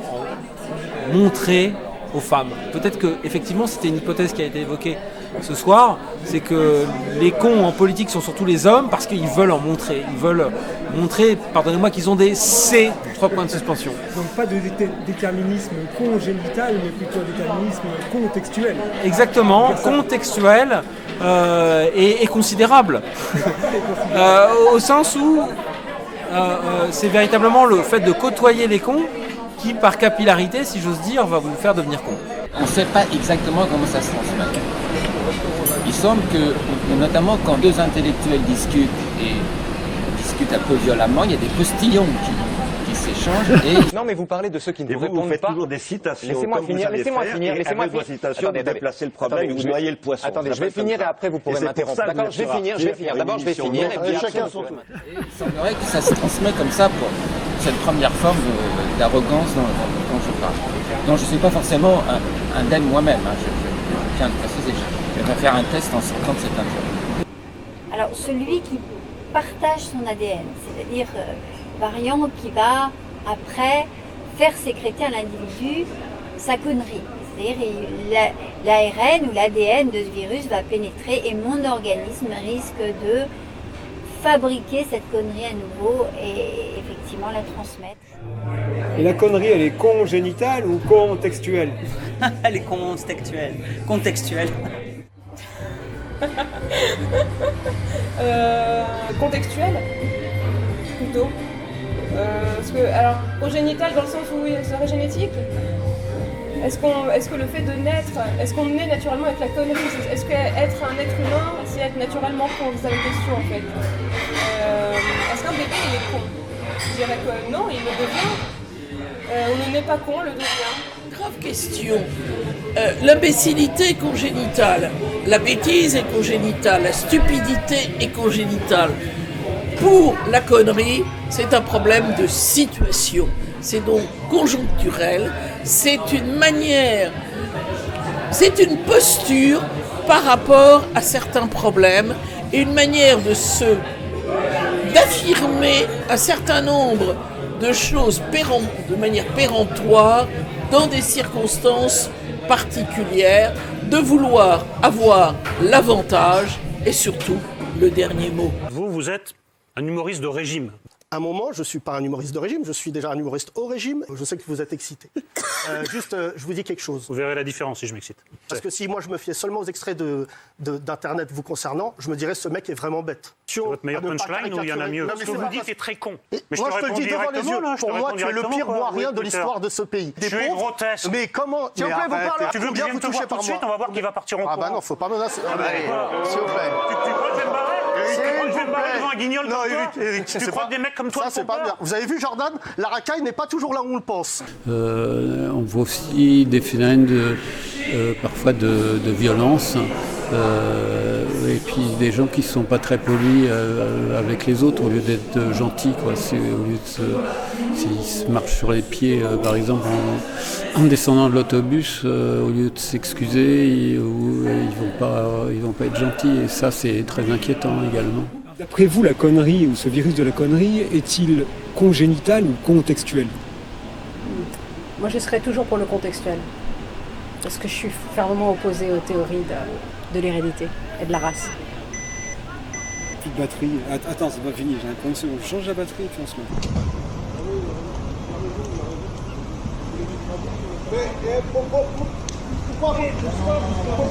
montrer aux femmes. Peut-être que effectivement c'était une hypothèse qui a été évoquée ce soir, c'est que les cons en politique sont surtout les hommes parce qu'ils veulent en montrer. Ils veulent montrer, pardonnez-moi, qu'ils ont des C, 3 points de suspension. Donc pas de déterminisme congénital, mais plutôt un déterminisme contextuel. Exactement, contextuel et considérable. Au sens où c'est véritablement le fait de côtoyer les cons qui, par capillarité, si j'ose dire, va vous faire devenir con. On ne sait pas exactement comment ça se transmet. Il semble que, notamment quand deux intellectuels discutent un peu violemment, il y a des postillons qui s'échangent et... Non mais vous parlez de ceux qui ne vous répondent vous faites pas. toujours des citations. Laissez-moi finir. Avec vos citations, vous déplacez le problème et vous noyez le poisson. Attendez, je vais finir et après vous pourrez m'interrompre. D'accord, je vais finir. D'abord je vais finir et puis chacun son tour. Il semblerait que ça se transmet comme ça pour cette première forme d'arrogance dont je parle. Donc je ne suis pas forcément indemne moi-même, je tiens à le préciser. Je vais faire un test en sortant de cette interview. Alors celui qui partage son ADN, c'est-à-dire variant qui va après faire sécréter à l'individu sa connerie. C'est-à-dire l'ARN ou l'ADN de ce virus va pénétrer et mon organisme risque de fabriquer cette connerie à nouveau et effectivement la transmettre. Et la connerie, elle est congénitale ou contextuelle? Elle est contextuelle. Contextuelle. Contextuel plutôt. Parce que, alors, congénital dans le sens où il serait génétique. Est-ce que le fait de naître, est-ce qu'on naît naturellement avec la connerie? Est-ce qu'être un être humain, c'est être naturellement con? C'est ça la question en fait. Est-ce qu'un bébé il est con? Je dirais que non, il le devient. On ne naît pas con, on le devient. Grave question. L'imbécilité est congénitale, la bêtise est congénitale, la stupidité est congénitale. Pour la connerie, c'est un problème de situation. C'est donc conjoncturel, c'est une manière, c'est une posture par rapport à certains problèmes et une manière d'affirmer un certain nombre de choses de manière péremptoire dans des circonstances particulières, de vouloir avoir l'avantage et surtout le dernier mot. Vous êtes un humoriste de régime. À un moment, je ne suis pas un humoriste de régime, je suis déjà un humoriste au régime. Je sais que vous êtes excité. Je vous dis quelque chose. Vous verrez la différence si je m'excite. Parce que si moi je me fiais seulement aux extraits d'Internet vous concernant, je me dirais ce mec est vraiment bête. C'est votre meilleur punchline ou il y en a mieux? Ce que vous dites est très con. Mais moi je te le dis devant les yeux. Pour moi, tu es le pire moirien de l'histoire de ce pays. Tu es grotesque. Mais comment? S'il vous plaît, vous parlez. Tu veux bien vous toucher tout de suite? On va voir qui va partir en courant. Ah bah non, faut pas menacer. S'il vous plaît. Tu crois que je vais me barrer? Tu crois que je vais me barrer devant un guignol comme toi? Eric, tu crois que des mecs comme toi ça, c'est pas bien. Vous avez vu, Jordan, la racaille n'est pas toujours là où on le pense. On voit aussi des phénomènes parfois de violence et puis des gens qui ne sont pas très polis avec les autres au lieu d'être gentils, quoi. S'ils se marchent sur les pieds, par exemple, en descendant de l'autobus, au lieu de s'excuser, ils vont pas être gentils, et ça c'est très inquiétant également. D'après vous, la connerie ou ce virus de la connerie est-il congénital ou contextuel? Moi, je serais toujours pour le contextuel. Parce que je suis fermement opposée aux théories de l'hérédité et de la race. Plus de batterie. Attends, c'est pas fini, j'ai un point de seconde. Je change la batterie et puis on se met.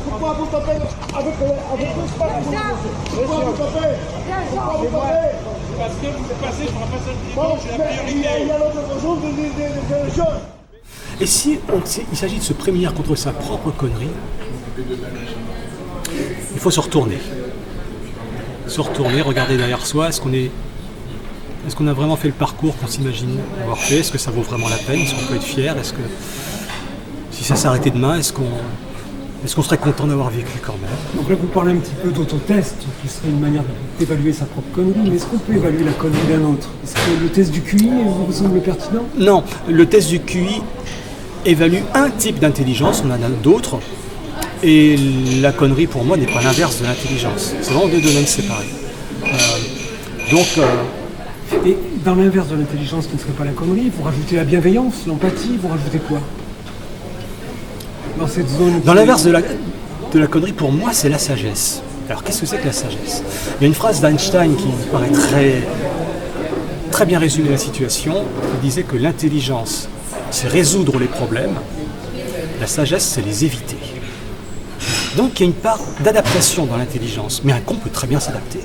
Pourquoi vous tapez avec le sport? Pourquoi vous tapez? Parce que vous passez pour un passage de c'est la priorité. Il y a l'autre jour des jeunes. Et si il s'agit de se prémunir contre sa propre connerie, il faut se retourner. Se retourner, regarder derrière soi, est-ce qu'on a vraiment fait le parcours qu'on s'imagine avoir fait? Est-ce que ça vaut vraiment la peine? Est-ce qu'on peut être fier? Est-ce que si ça s'arrêtait demain, est-ce qu'on serait content d'avoir vécu quand même? Donc là, vous parlez un petit peu d'autotest, qui serait une manière d'évaluer sa propre connerie, mais est-ce qu'on peut évaluer la connerie d'un autre? Est-ce que le test du QI vous semble pertinent? Non, le test du QI évalue un type d'intelligence, on en a d'autres, et la connerie pour moi n'est pas l'inverse de l'intelligence. C'est vraiment deux domaines séparés. Et dans l'inverse de l'intelligence qui ne serait pas la connerie, vous rajoutez la bienveillance, l'empathie, vous rajoutez quoi? Dans cette zone. Dans l'inverse de de la connerie, pour moi, c'est la sagesse. Alors, qu'est-ce que c'est que la sagesse? Il y a une phrase d'Einstein qui me paraît très bien résumer la situation. Il disait que l'intelligence, c'est résoudre les problèmes, la sagesse, c'est les éviter. Donc il y a une part d'adaptation dans l'intelligence, mais un con peut très bien s'adapter.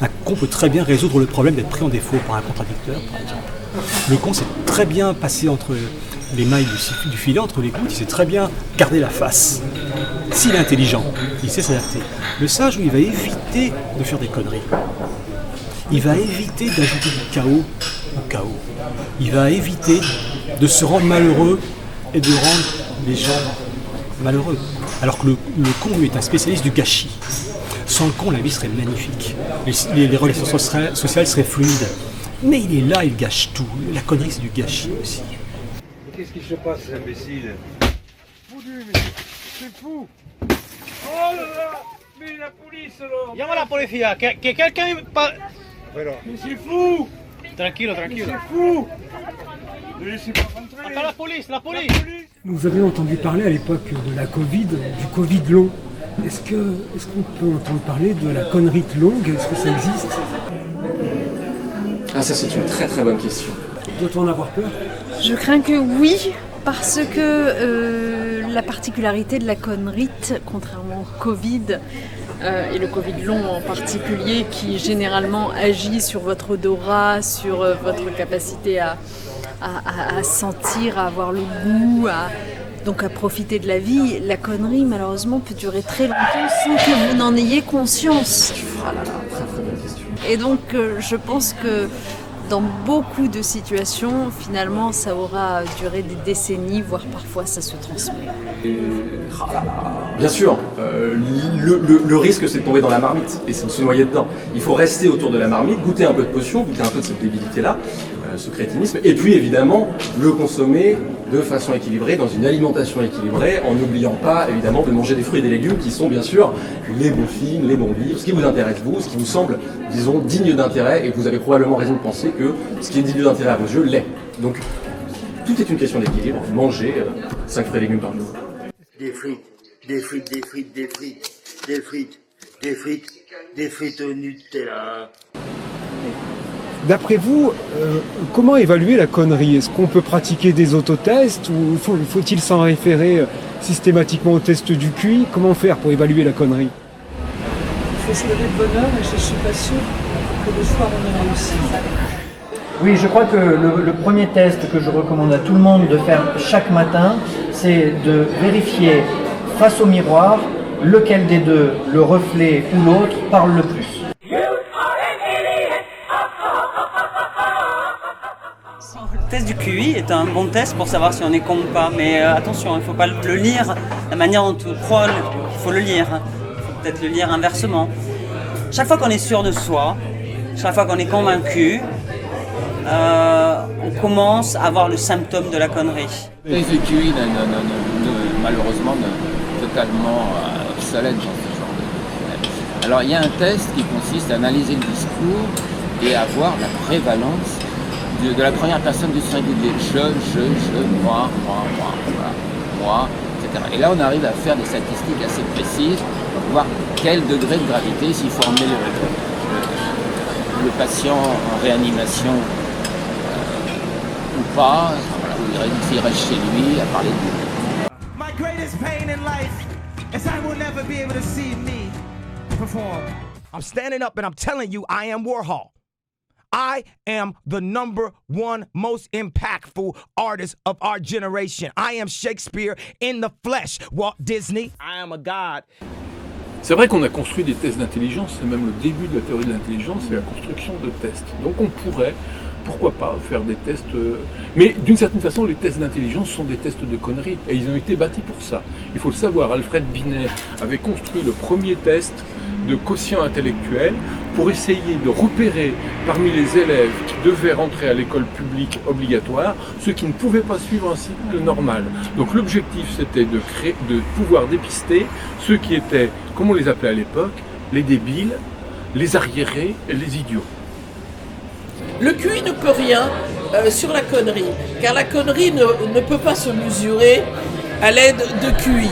Un con peut très bien résoudre le problème d'être pris en défaut par un contradicteur, par exemple. Le con sait très bien passer entre les mailles du filet, entre les gouttes, il sait très bien garder la face. S'il est intelligent, il sait s'adapter. Le sage, il va éviter de faire des conneries. Il va éviter d'ajouter du chaos au chaos. Il va éviter de se rendre malheureux et de rendre les gens malheureux. Alors que le con, lui, est un spécialiste du gâchis. Sans le con, la vie serait magnifique. Les relations sociales seraient fluides. Mais il est là, il gâche tout. La connerie, c'est du gâchis aussi. Qu'est-ce qui se passe, ces imbéciles? Foutu, mais c'est fou! Oh là là! Mais la police, alors! Llama a la policía, que quelqu'un... Mais c'est fou! Tranquilo. C'est fou! Ne laissez pas rentrer! Attends, la police! Nous avions entendu parler à l'époque de la Covid, du Covid long. Est-ce qu'on peut entendre parler de la connerie longue? Est-ce que ça existe? Ah, ça, c'est une très très bonne question. Doit-on en avoir peur? Je crains que oui, parce que la particularité de la connerite, contrairement au Covid, et le Covid long en particulier, qui généralement agit sur votre odorat, sur votre capacité à sentir, à avoir le goût, donc à profiter de la vie, la connerie malheureusement peut durer très longtemps sans que vous n'en ayez conscience. Ah là là, très très bonne question. Et donc je pense que dans beaucoup de situations, finalement, ça aura duré des décennies, voire parfois ça se transmet. Bien sûr, le risque c'est de tomber dans la marmite et c'est de se noyer dedans. Il faut rester autour de la marmite, goûter un peu de potion, goûter un peu de cette débilité-là, ce crétinisme, et puis évidemment le consommer de façon équilibrée, dans une alimentation équilibrée, en n'oubliant pas évidemment de manger des fruits et des légumes qui sont bien sûr les bons films, les bons livres, ce qui vous intéresse vous, ce qui vous semble, disons, digne d'intérêt, et vous avez probablement raison de penser que ce qui est digne d'intérêt à vos yeux l'est. Donc tout est une question d'équilibre, manger 5 fruits et légumes par jour. Des frites au Nutella. D'après vous, comment évaluer la connerie? Est-ce qu'on peut pratiquer des autotests ou faut-il s'en référer systématiquement au test du QI? Comment faire pour évaluer la connerie? Il faut se lever de bonne heure et je ne suis pas sûre que le soir on ait réussi. Oui, je crois que le premier test que je recommande à tout le monde de faire chaque matin, c'est de vérifier face au miroir lequel des deux, le reflet ou l'autre, parle le plus. Le test du QI est un bon test pour savoir si on est con ou pas, mais attention, il ne faut pas le lire la manière dont on croit, il faut le lire. Il faut peut-être le lire inversement. Chaque fois qu'on est sûr de soi, chaque fois qu'on est convaincu, on commence à avoir le symptôme de la connerie. Le test du QI, malheureusement, totalement obsolète dans ce genre de... Alors il y a un test qui consiste à analyser le discours et à voir la prévalence de la première personne du singulier. Je, moi, voilà, moi, etc. Et là on arrive à faire des statistiques assez précises pour voir quel degré de gravité, s'il faut emmener le patient en réanimation ou pas, voilà, s'il reste chez lui à parler de lui. My greatest pain in life is I will never be able to see me perform. I'm standing up and I'm telling you I am Warhol. I am the #1 most impactful artist of our generation. I am Shakespeare in the flesh. Walt Disney, I am a god. C'est vrai qu'on a construit des tests d'intelligence, c'est même le début de la théorie de l'intelligence, c'est la construction de tests. Donc on pourrait, pourquoi pas, faire des tests... Mais d'une certaine façon, les tests d'intelligence sont des tests de conneries, et ils ont été bâtis pour ça. Il faut le savoir, Alfred Binet avait construit le premier test de quotient intellectuel pour essayer de repérer parmi les élèves qui devaient rentrer à l'école publique obligatoire ceux qui ne pouvaient pas suivre un cycle normal. Donc l'objectif c'était de pouvoir dépister ceux qui étaient, comme on les appelait à l'époque, les débiles, les arriérés et les idiots. Le QI ne peut rien sur la connerie, car la connerie ne peut pas se mesurer à l'aide de QI.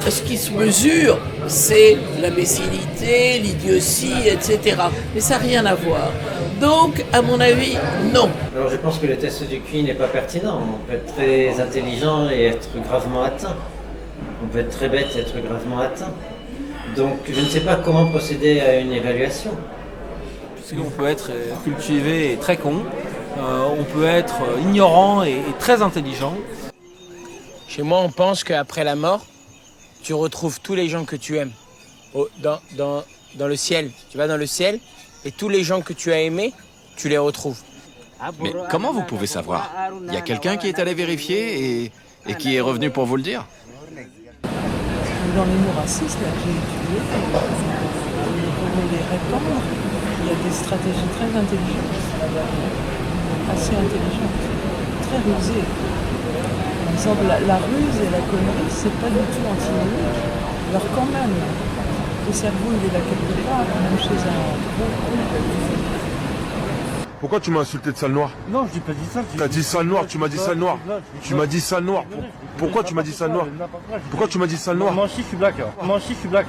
Ce qui se mesure, c'est l'imbécilité, l'idiotie, etc. Mais ça n'a rien à voir. Donc, à mon avis, non. Alors je pense que le test du QI n'est pas pertinent. On peut être très intelligent et être gravement atteint. On peut être très bête et être gravement atteint. Donc je ne sais pas comment procéder à une évaluation. Parce qu'on peut être cultivé et très con, on peut être ignorant et très intelligent. Chez moi, on pense qu'après la mort, tu retrouves tous les gens que tu aimes dans le ciel. Tu vas dans le ciel et tous les gens que tu as aimés, tu les retrouves. Mais comment vous pouvez savoir? Il y a quelqu'un qui est allé vérifier et qui est revenu pour vous le dire? Dans les mots racistes, là, que j'ai étudiés, pour les répandre, il y a des stratégies très intelligentes, assez intelligentes, très rusées. Par exemple, la ruse et la connerie, c'est pas du tout antinomique. Alors quand même, le cerveau, il est là quelque part, même chez un... Pourquoi tu m'as insulté de sale noir? Non, je n'ai pas dit ça. Tu as dit sale noir, tu m'as dit sale noir. Tu m'as dit sale noir. Pourquoi tu m'as dit sale noir? Pourquoi tu m'as dit sale noir? Moi aussi, je suis black. Moi aussi, je suis black.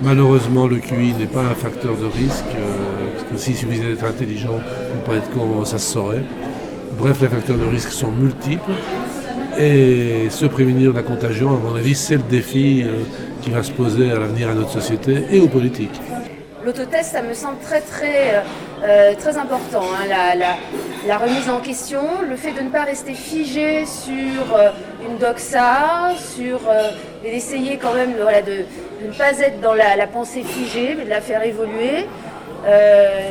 Malheureusement, le QI n'est pas un facteur de risque, parce que s'il suffisait d'être intelligent ou pas être con, ça se saurait. Bref, les facteurs de risque sont multiples. Et se prémunir de la contagion, à mon avis, c'est le défi qui va se poser à l'avenir à notre société et aux politiques. L'autotest, ça me semble très important. Hein. La remise en question, le fait de ne pas rester figé sur une doxa, et d'essayer quand même de ne pas être dans la pensée figée, mais de la faire évoluer.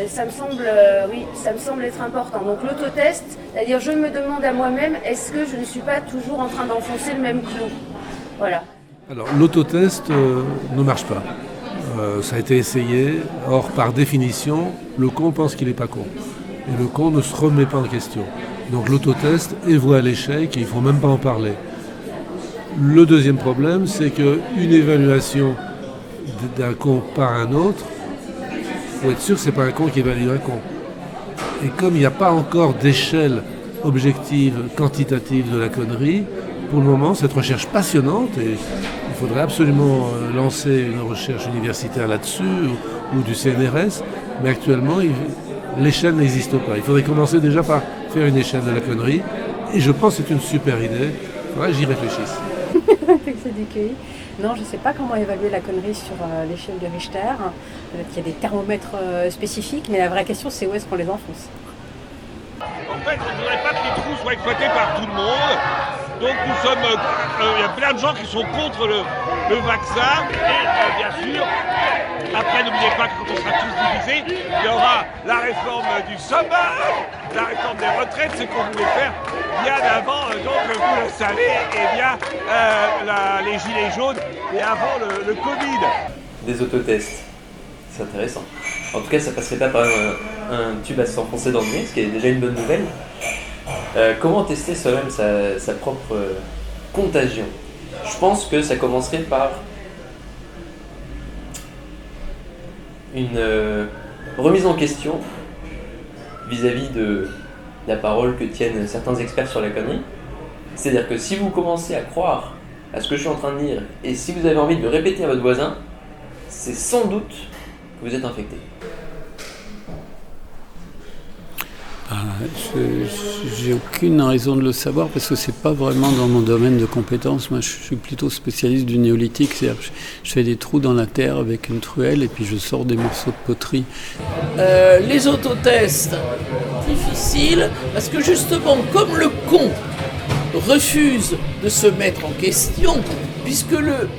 Ça me semble être important. Donc l'autotest, c'est-à-dire je me demande à moi-même, est-ce que je ne suis pas toujours en train d'enfoncer le même clou? Voilà. Alors l'autotest ne marche pas. Ça a été essayé. Or, par définition, le con pense qu'il n'est pas con. Et le con ne se remet pas en question. Donc l'autotest est voué à l'échec et il ne faut même pas en parler. Le deuxième problème, c'est qu'une évaluation d'un con par un autre, il faut être sûr que ce n'est pas un con qui évalue un con. Et comme il n'y a pas encore d'échelle objective, quantitative de la connerie, pour le moment, cette recherche passionnante, et il faudrait absolument lancer une recherche universitaire là-dessus, ou du CNRS, mais actuellement, l'échelle n'existe pas. Il faudrait commencer déjà par faire une échelle de la connerie, et je pense que c'est une super idée. Il faudrait que j'y réfléchisse. Non, je ne sais pas comment évaluer la connerie sur l'échelle de Richter. Peut-être qu'il y a des thermomètres spécifiques, mais la vraie question, c'est où est-ce qu'on les enfonce. En fait, je ne voudrais pas que les trous soient exploités par tout le monde. Donc il y a plein de gens qui sont contre le vaccin. Et bien sûr, après n'oubliez pas que quand on sera tous divisés, il y aura la réforme du chômage, la réforme des retraites, ce qu'on voulait faire bien avant. Donc vous le savez, les gilets jaunes et avant le Covid. Des autotests, c'est intéressant. En tout cas, ça passerait pas par un tube à s'enfoncer dans le nez, ce qui est déjà une bonne nouvelle. Comment tester soi-même sa propre contagion? Je pense que ça commencerait par une remise en question vis-à-vis de la parole que tiennent certains experts sur la connerie. C'est-à-dire que si vous commencez à croire à ce que je suis en train de dire, et si vous avez envie de le répéter à votre voisin, c'est sans doute que vous êtes infecté. J'ai aucune raison de le savoir parce que c'est pas vraiment dans mon domaine de compétences. Moi, je suis plutôt spécialiste du néolithique, c'est-à-dire que je fais des trous dans la terre avec une truelle et puis je sors des morceaux de poterie. Les autotests, difficiles, parce que justement, comme le con refuse de se mettre en question, puisque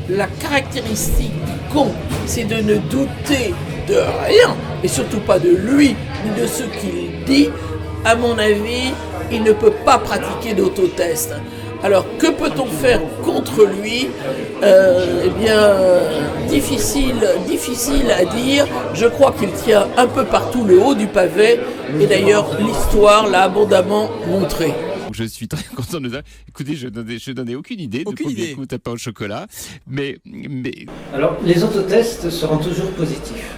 la caractéristique du con, c'est de ne douter de rien, et surtout pas de lui, ni de ce qu'il dit, à mon avis, il ne peut pas pratiquer d'autotest. Alors, que peut-on faire contre lui? Difficile à dire. Je crois qu'il tient un peu partout le haut du pavé, et d'ailleurs, l'histoire l'a abondamment montré. Je suis très content de ça. Écoutez, je donnais aucune idée de combien coûte un pain au chocolat, mais... Alors, les autotests seront toujours positifs.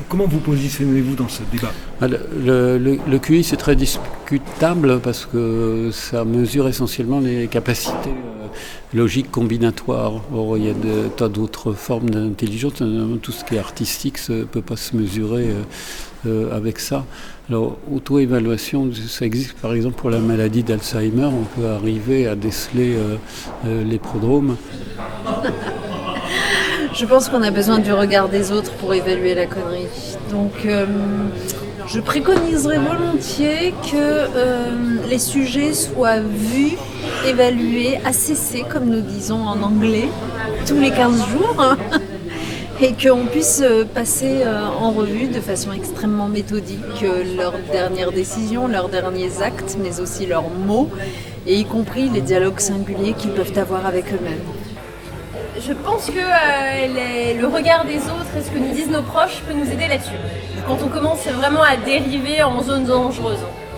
Comment vous positionnez-vous dans ce débat? Le QI, c'est très discutable parce que ça mesure essentiellement les capacités logique combinatoire. Or, il y a des tas d'autres formes d'intelligence. Tout ce qui est artistique ne peut pas se mesurer avec ça. Alors, auto-évaluation, ça existe par exemple pour la maladie d'Alzheimer. On peut arriver à déceler les prodromes. Je pense qu'on a besoin du regard des autres pour évaluer la connerie. Donc, je préconiserais volontiers que les sujets soient vus, évalués, assessés, comme nous disons en anglais, tous les 15 jours, et qu'on puisse passer en revue de façon extrêmement méthodique leurs dernières décisions, leurs derniers actes, mais aussi leurs mots, et y compris les dialogues singuliers qu'ils peuvent avoir avec eux-mêmes. Je pense que le regard des autres et ce que nous disent nos proches peut nous aider là-dessus. Quand on commence vraiment à dériver en zone dangereuse.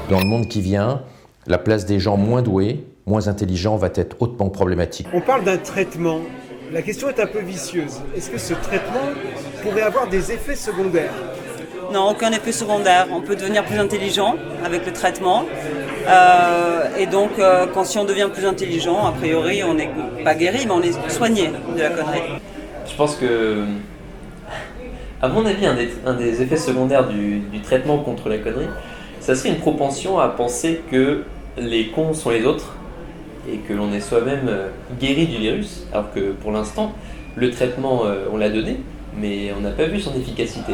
Dans le monde qui vient, la place des gens moins doués, moins intelligents va être hautement problématique. On parle d'un traitement. La question est un peu vicieuse. Est-ce que ce traitement pourrait avoir des effets secondaires ? Non, aucun effet secondaire. On peut devenir plus intelligent avec le traitement. Et donc, si on devient plus intelligent, a priori, on n'est pas guéri, mais on est soigné de la connerie. Je pense que, à mon avis, un des effets secondaires du traitement contre la connerie, ça serait une propension à penser que les cons sont les autres et que l'on est soi-même guéri du virus, alors que pour l'instant, le traitement, on l'a donné, mais on n'a pas vu son efficacité.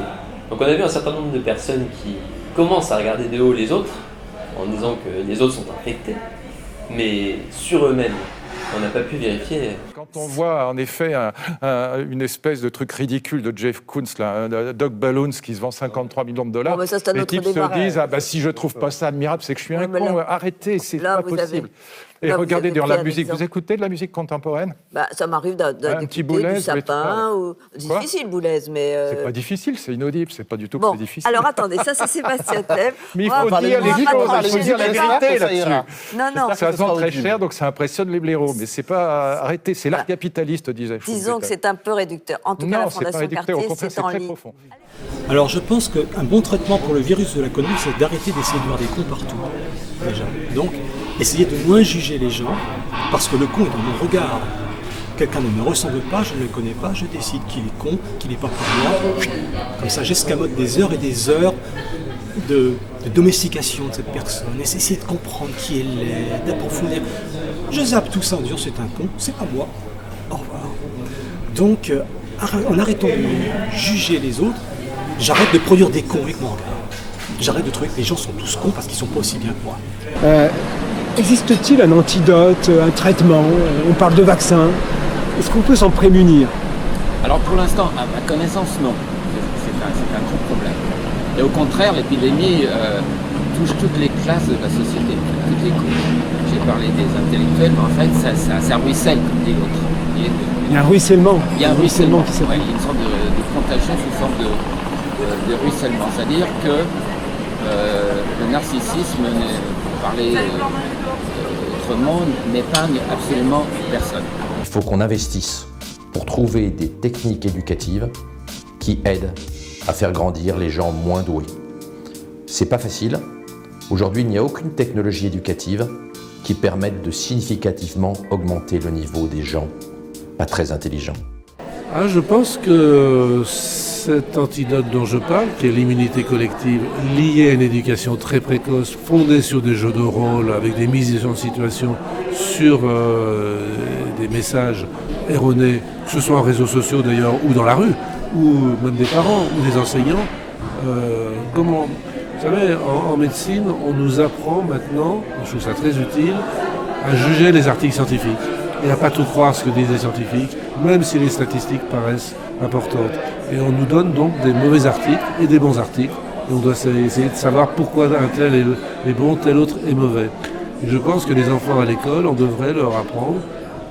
Donc on a vu un certain nombre de personnes qui commencent à regarder de haut les autres, en disant que les autres sont infectés, mais sur eux-mêmes, on n'a pas pu vérifier. Quand on voit en effet une espèce de truc ridicule de Jeff Koons, là, un Doc Balloons qui se vend 53 millions de dollars, les types se disent si je trouve pas ça admirable, c'est que je suis un con. Arrêtez, c'est pas possible. Et regardez dans la musique, vous écoutez de la musique contemporaine ? Ça m'arrive d'écouter du Sapin. Difficile, Boulez, mais... C'est pas difficile, c'est inaudible, c'est pas du tout bon, que c'est difficile. Alors attendez, ça c'est Sébastien Thèbes. Mais il faut dire les choses, il faut dire la vérité là-dessus. Non. Ça se vend très cher, donc ça impressionne les blaireaux. Mais c'est pas... Arrêtez, c'est l'art capitaliste, disait. Disons que c'est un peu réducteur. En tout cas, la Fondation Cartier, c'est en ligne. Alors je pense qu'un bon traitement pour le virus de la connerie, c'est d'arrêter d'essayer de voir des cons partout, déjà. Donc, essayer de moins juger les gens, parce que le con est dans mon regard. Quelqu'un ne me ressemble pas, je ne le connais pas, je décide qu'il est con, qu'il n'est pas pour moi. Comme ça, j'escamote des heures et des heures de domestication de cette personne, essayer de comprendre qui elle est, d'approfondir. Je zappe tout ça en disant c'est un con, c'est pas moi, au revoir. Donc, en arrêtant de juger les autres, j'arrête de produire des cons avec mon regard. J'arrête de trouver que les gens sont tous cons parce qu'ils sont pas aussi bien que moi. Existe-t-il un antidote, un traitement ? On parle de vaccin. Est-ce qu'on peut s'en prémunir ? Alors pour l'instant, à ma connaissance, non. C'est un gros problème. Et au contraire, l'épidémie touche toutes les classes de la société, toutes les couches. J'ai parlé des intellectuels, mais en fait, ça ruisselle, comme dit l'autre. Il y a un ruissellement. Il y a un ruissellement qui s'appelle. Il y a une sorte de contagion sous forme de ruissellement. C'est-à-dire que le narcissisme, pour parler autrement, n'épargne absolument personne. Il faut qu'on investisse pour trouver des techniques éducatives qui aident à faire grandir les gens moins doués. C'est pas facile. Aujourd'hui, il n'y a aucune technologie éducative qui permette de significativement augmenter le niveau des gens pas très intelligents. Je pense que cet antidote dont je parle, qui est l'immunité collective liée à une éducation très précoce, fondée sur des jeux de rôle, avec des mises en situation sur des messages erronés, que ce soit en réseaux sociaux d'ailleurs, ou dans la rue, ou même des parents, ou des enseignants. Vous savez, en médecine, on nous apprend maintenant, je trouve ça très utile, à juger les articles scientifiques et à pas tout croire ce que disent les scientifiques, même si les statistiques paraissent importantes. Et on nous donne donc des mauvais articles et des bons articles, et on doit essayer de savoir pourquoi un tel est bon, tel autre est mauvais. Et je pense que les enfants à l'école, on devrait leur apprendre,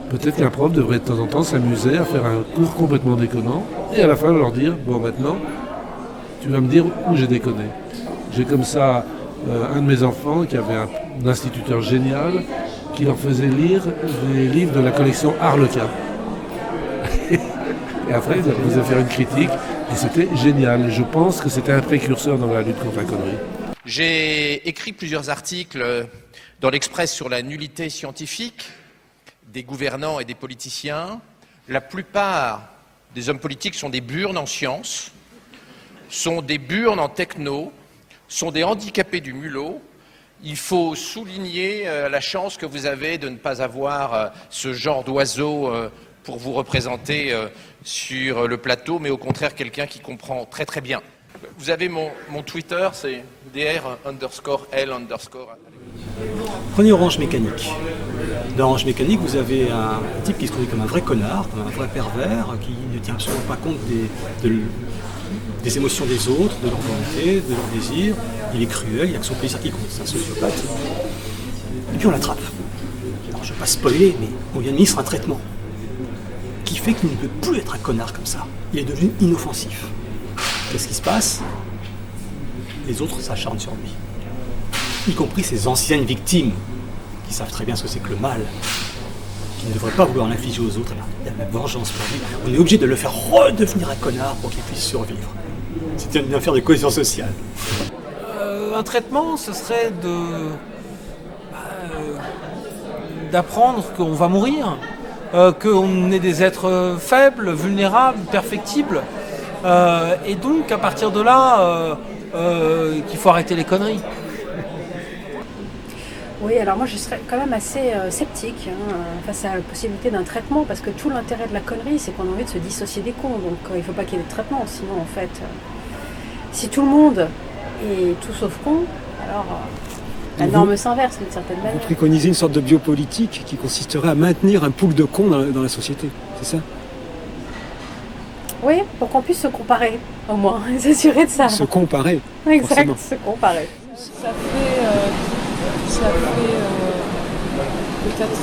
peut-être qu'un prof devrait de temps en temps s'amuser à faire un cours complètement déconnant, et à la fin leur dire, bon maintenant, tu vas me dire où j'ai déconné. J'ai comme ça un de mes enfants qui avait un instituteur génial qui leur faisait lire des livres de la collection Harlequin. Et après, il faisait faire une critique, et c'était génial. Et je pense que c'était un précurseur dans la lutte contre la connerie. J'ai écrit plusieurs articles dans l'Express sur la nullité scientifique, des gouvernants et des politiciens. La plupart des hommes politiques sont des burnes en sciences, sont des burnes en techno, sont des handicapés du mulot. Il faut souligner la chance que vous avez de ne pas avoir ce genre d'oiseau pour vous représenter sur le plateau, mais au contraire quelqu'un qui comprend très très bien. Vous avez mon Twitter, c'est dr_l_. Prenez Orange Mécanique. Dans Orange Mécanique, vous avez un type qui se conduit comme un vrai connard, comme un vrai pervers, qui ne tient absolument pas compte des émotions des autres, de leur volonté, de leurs désirs. Il est cruel, il n'y a que son plaisir qui compte, c'est un sociopathe. Et puis on l'attrape. Alors je ne vais pas spoiler, mais on lui administre un traitement qui fait qu'il ne peut plus être un connard comme ça. Il est devenu inoffensif. Qu'est-ce qui se passe? Les autres s'acharnent sur lui. Y compris ses anciennes victimes, qui savent très bien ce que c'est que le mal, qui ne devraient pas vouloir l'infliger aux autres. Il y a la vengeance pour lui. On est obligé de le faire redevenir un connard pour qu'il puisse survivre. C'est une affaire de cohésion sociale. Un traitement, ce serait d'apprendre qu'on va mourir, qu'on est des êtres faibles, vulnérables, perfectibles, et donc à partir de là, qu'il faut arrêter les conneries. Oui, alors moi je serais quand même assez sceptique face à la possibilité d'un traitement, parce que tout l'intérêt de la connerie, c'est qu'on a envie de se dissocier des cons, donc il ne faut pas qu'il y ait de traitement, sinon en fait, si tout le monde est tout sauf con, alors la norme s'inverse d'une certaine manière. Vous préconisez une sorte de biopolitique qui consisterait à maintenir un pool de cons dans la société, c'est ça? Oui, pour qu'on puisse se comparer, au moins, s'assurer de ça. Se comparer. Exact, forcément. se comparer. Ça fait peut-être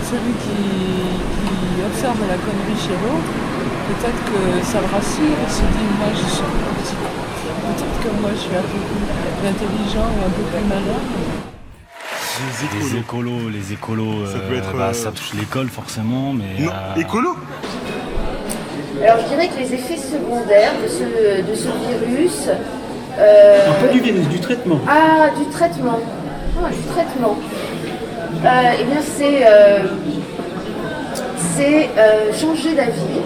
celui qui observe la connerie chez l'autre, peut-être que ça le rassure et se dit moi je suis peut-être que moi je suis un peu plus intelligent ou un peu plus malin. Les écolos, ça peut être, ça touche l'école forcément, mais... Non, écolo. Alors je dirais que les effets secondaires de ce virus... pas du virus, du traitement. Ah, du traitement. Ah, du traitement. Eh bien c'est changer d'avis,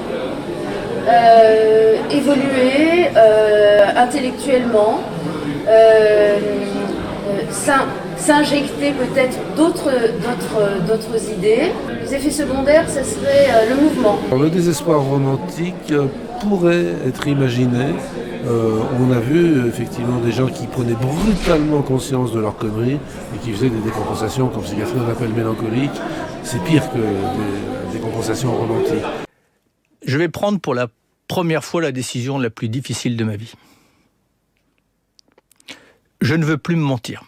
évoluer intellectuellement, s'injecter peut-être d'autres idées. Les effets secondaires, ça serait le mouvement. Le désespoir romantique pourrait être imaginé. On a vu effectivement des gens qui prenaient brutalement conscience de leur connerie et qui faisaient des décompensations, comme si Catherine appelle mélancoliques. C'est pire que des décompensations romantiques. Je vais prendre pour la première fois la décision la plus difficile de ma vie. Je ne veux plus me mentir.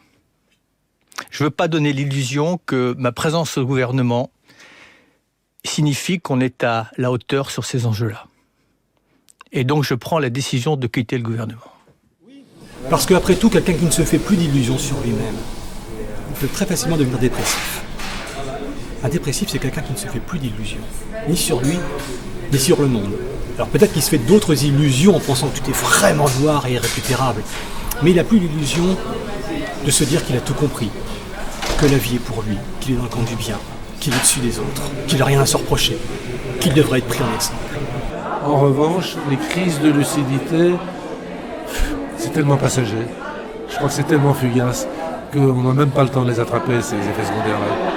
Je ne veux pas donner l'illusion que ma présence au gouvernement signifie qu'on est à la hauteur sur ces enjeux-là. Et donc je prends la décision de quitter le gouvernement. Parce qu'après tout, quelqu'un qui ne se fait plus d'illusions sur lui-même, il peut très facilement devenir dépressif. Un dépressif, c'est quelqu'un qui ne se fait plus d'illusions, ni sur lui, ni sur le monde. Alors peut-être qu'il se fait d'autres illusions en pensant que tout est vraiment noir et irrécupérable, mais il n'a plus l'illusion de se dire qu'il a tout compris, que la vie est pour lui, qu'il est dans le camp du bien, qu'il est au-dessus des autres, qu'il n'a rien à se reprocher, qu'il devrait être pris en exemple. En revanche, les crises de lucidité, c'est tellement passager. Je crois que c'est tellement fugace qu'on n'a même pas le temps de les attraper, ces effets secondaires-là.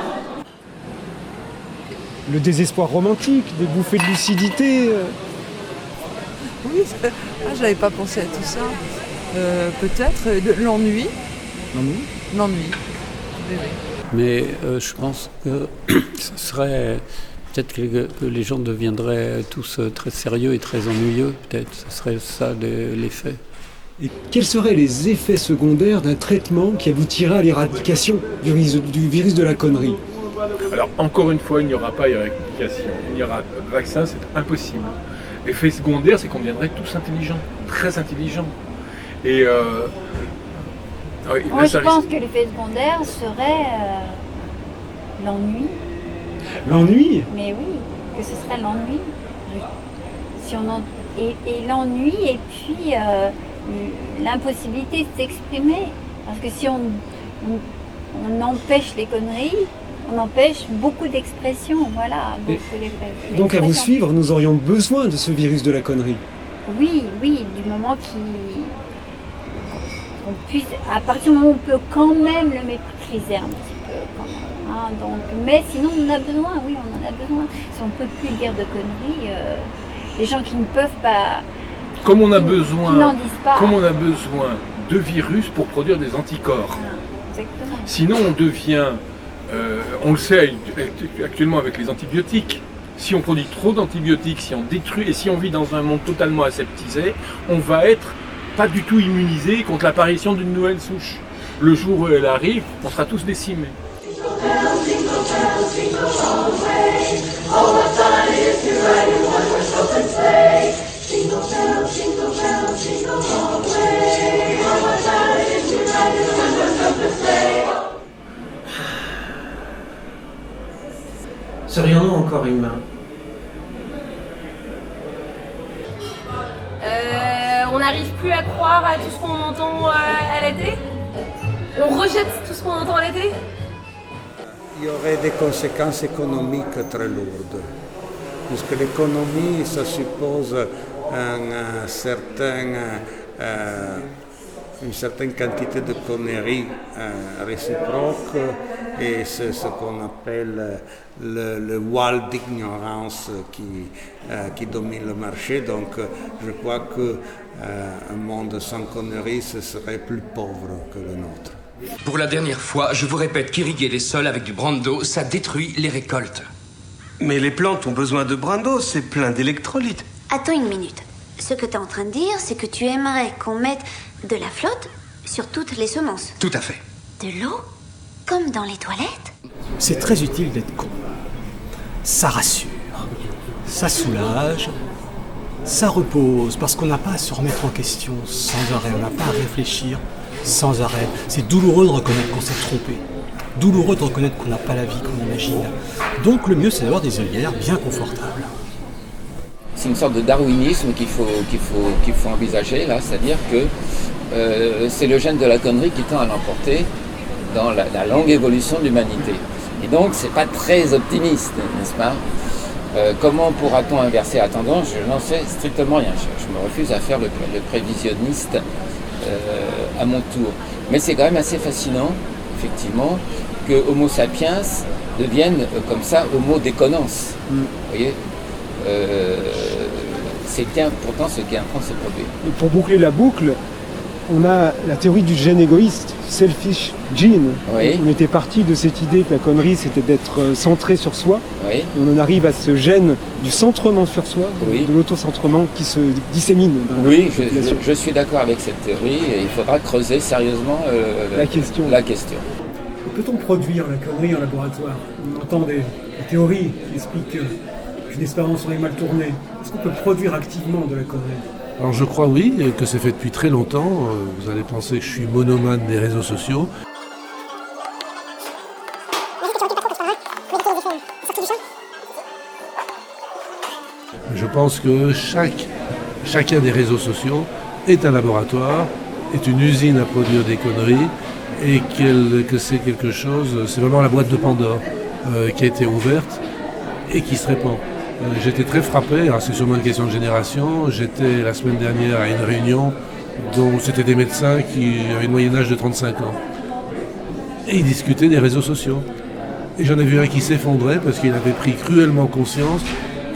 Le désespoir romantique, des bouffées de lucidité. Oui, j'avais pas pensé à tout ça. Peut-être l'ennui. L'ennui. Mais je pense que ce serait... Peut-être que les gens deviendraient tous très sérieux et très ennuyeux, peut-être. Ce serait ça l'effet. Et quels seraient les effets secondaires d'un traitement qui aboutirait à l'éradication du virus de la connerie? Alors, encore une fois, il n'y aura pas éradication. Il y aura vaccin, c'est impossible. L'effet secondaire, c'est qu'on deviendrait tous intelligents, très intelligents. Et moi, je pense que l'effet secondaire serait l'ennui. L'ennui? Mais oui, que ce serait l'ennui. Et l'ennui, et puis l'impossibilité de s'exprimer. Parce que si on empêche les conneries, on empêche beaucoup d'expression, voilà. Donc à vous suivre, nous aurions besoin de ce virus de la connerie. Oui, du moment qu'on puisse, à partir du moment où on peut quand même le maîtriser un petit peu, quand même, hein, donc, mais sinon on en a besoin, oui, on en a besoin. Si on ne peut plus dire de conneries, les gens qui ne peuvent pas... Comme on a besoin de virus pour produire des anticorps. Exactement. Sinon on devient, on le sait actuellement avec les antibiotiques, si on produit trop d'antibiotiques, si on détruit et si on vit dans un monde totalement aseptisé, on va être pas du tout immunisé contre l'apparition d'une nouvelle souche. Le jour où elle arrive, on sera tous décimés. Serions-nous encore humains? On n'arrive plus à croire à tout ce qu'on entend à la télé? On rejette tout ce qu'on entend à la télé? Il y aurait des conséquences économiques très lourdes. Parce que l'économie, ça suppose une certaine quantité de conneries réciproques et c'est ce qu'on appelle le wall d'ignorance qui domine le marché. Donc je crois qu'un monde sans conneries, ce serait plus pauvre que le nôtre. Pour la dernière fois, je vous répète qu'irriguer les sols avec du brando, ça détruit les récoltes. Mais les plantes ont besoin de brando, c'est plein d'électrolytes. Attends une minute. Ce que tu es en train de dire, c'est que tu aimerais qu'on mette de la flotte sur toutes les semences. Tout à fait. De l'eau? Comme dans les toilettes? C'est très utile d'être con. Ça rassure, ça soulage, ça repose, parce qu'on n'a pas à se remettre en question sans arrêt, on n'a pas à réfléchir sans arrêt. C'est douloureux de reconnaître qu'on s'est trompé, douloureux de reconnaître qu'on n'a pas la vie qu'on imagine. Donc le mieux, c'est d'avoir des œillères bien confortables. C'est une sorte de darwinisme qu'il faut envisager là, c'est-à-dire que c'est le gène de la connerie qui tend à l'emporter dans la longue évolution de l'humanité. Et donc c'est pas très optimiste, n'est-ce pas? Comment pourra-t-on inverser la tendance? Je n'en sais strictement rien. Je me refuse à faire le prévisionniste à mon tour. Mais c'est quand même assez fascinant, effectivement, que Homo sapiens devienne comme ça Homo déconnance. Vous voyez, c'est bien pourtant ce qui est en train de se produire. Et pour boucler la boucle, on a la théorie du gène égoïste, selfish gene. Oui. On était parti de cette idée que la connerie c'était d'être centré sur soi. Oui. Et on en arrive à ce gène du centrement sur soi, oui, de l'autocentrement qui se dissémine. Oui, je suis d'accord avec cette théorie et il faudra creuser sérieusement la question. Peut-on produire la connerie en laboratoire? On entend des théories qui expliquent qu'une expérience aurait mal tourné. Est-ce qu'on peut produire activement de la connerie? Alors je crois oui, que c'est fait depuis très longtemps. Vous allez penser que je suis monomane des réseaux sociaux. Je pense que chacun des réseaux sociaux est un laboratoire, est une usine à produire des conneries et que c'est quelque chose, c'est vraiment la boîte de Pandore qui a été ouverte et qui se répand. J'étais très frappé, alors c'est sûrement une question de génération, j'étais la semaine dernière à une réunion dont c'était des médecins qui avaient une moyenne âge de 35 ans. Et ils discutaient des réseaux sociaux. Et j'en ai vu un qui s'effondrait parce qu'il avait pris cruellement conscience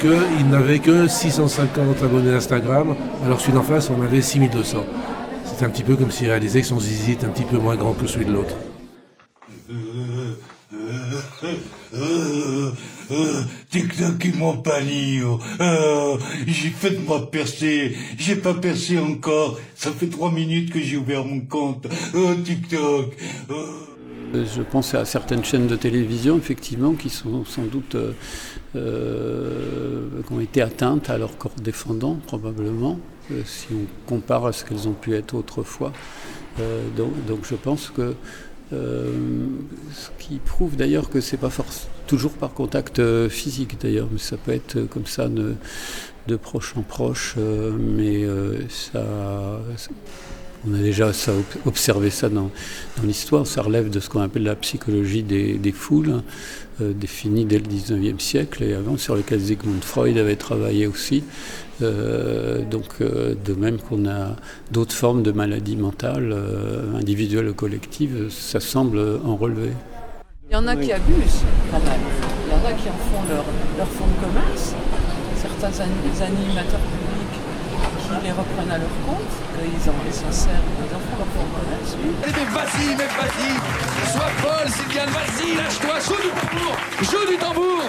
qu'il n'avait que 650 abonnés Instagram, alors celui d'en face en avait 6200. C'était un petit peu comme s'il réalisait que son zizi était un petit peu moins grand que celui de l'autre. TikTok, ils m'ont pas dit. J'ai fait ma percée. J'ai pas percé encore. Ça fait 3 minutes que j'ai ouvert mon compte. TikTok. Je pense à certaines chaînes de télévision, effectivement, qui sont sans doute qui ont été atteintes à leur corps défendant, probablement, si on compare à ce qu'elles ont pu être autrefois. Donc je pense que ce qui prouve d'ailleurs que c'est pas toujours par contact physique d'ailleurs, mais ça peut être comme ça de proche en proche, mais ça On a déjà observé ça dans l'histoire. Ça relève de ce qu'on appelle la psychologie des foules, définie dès le 19e siècle et avant, sur lequel Sigmund Freud avait travaillé aussi. De même qu'on a d'autres formes de maladies mentales, individuelles ou collectives, ça semble en relever. Il y en a qui abusent quand même. Il y en a qui en font leur fonds de commerce. Certains animateurs publics qui les reprennent à leur compte, qu'ils s'en servent, ils en font leur fonds de commerce. Oui. Mais vas-y, sois folle, Sylviane, vas-y, lâche-toi, joue du tambour.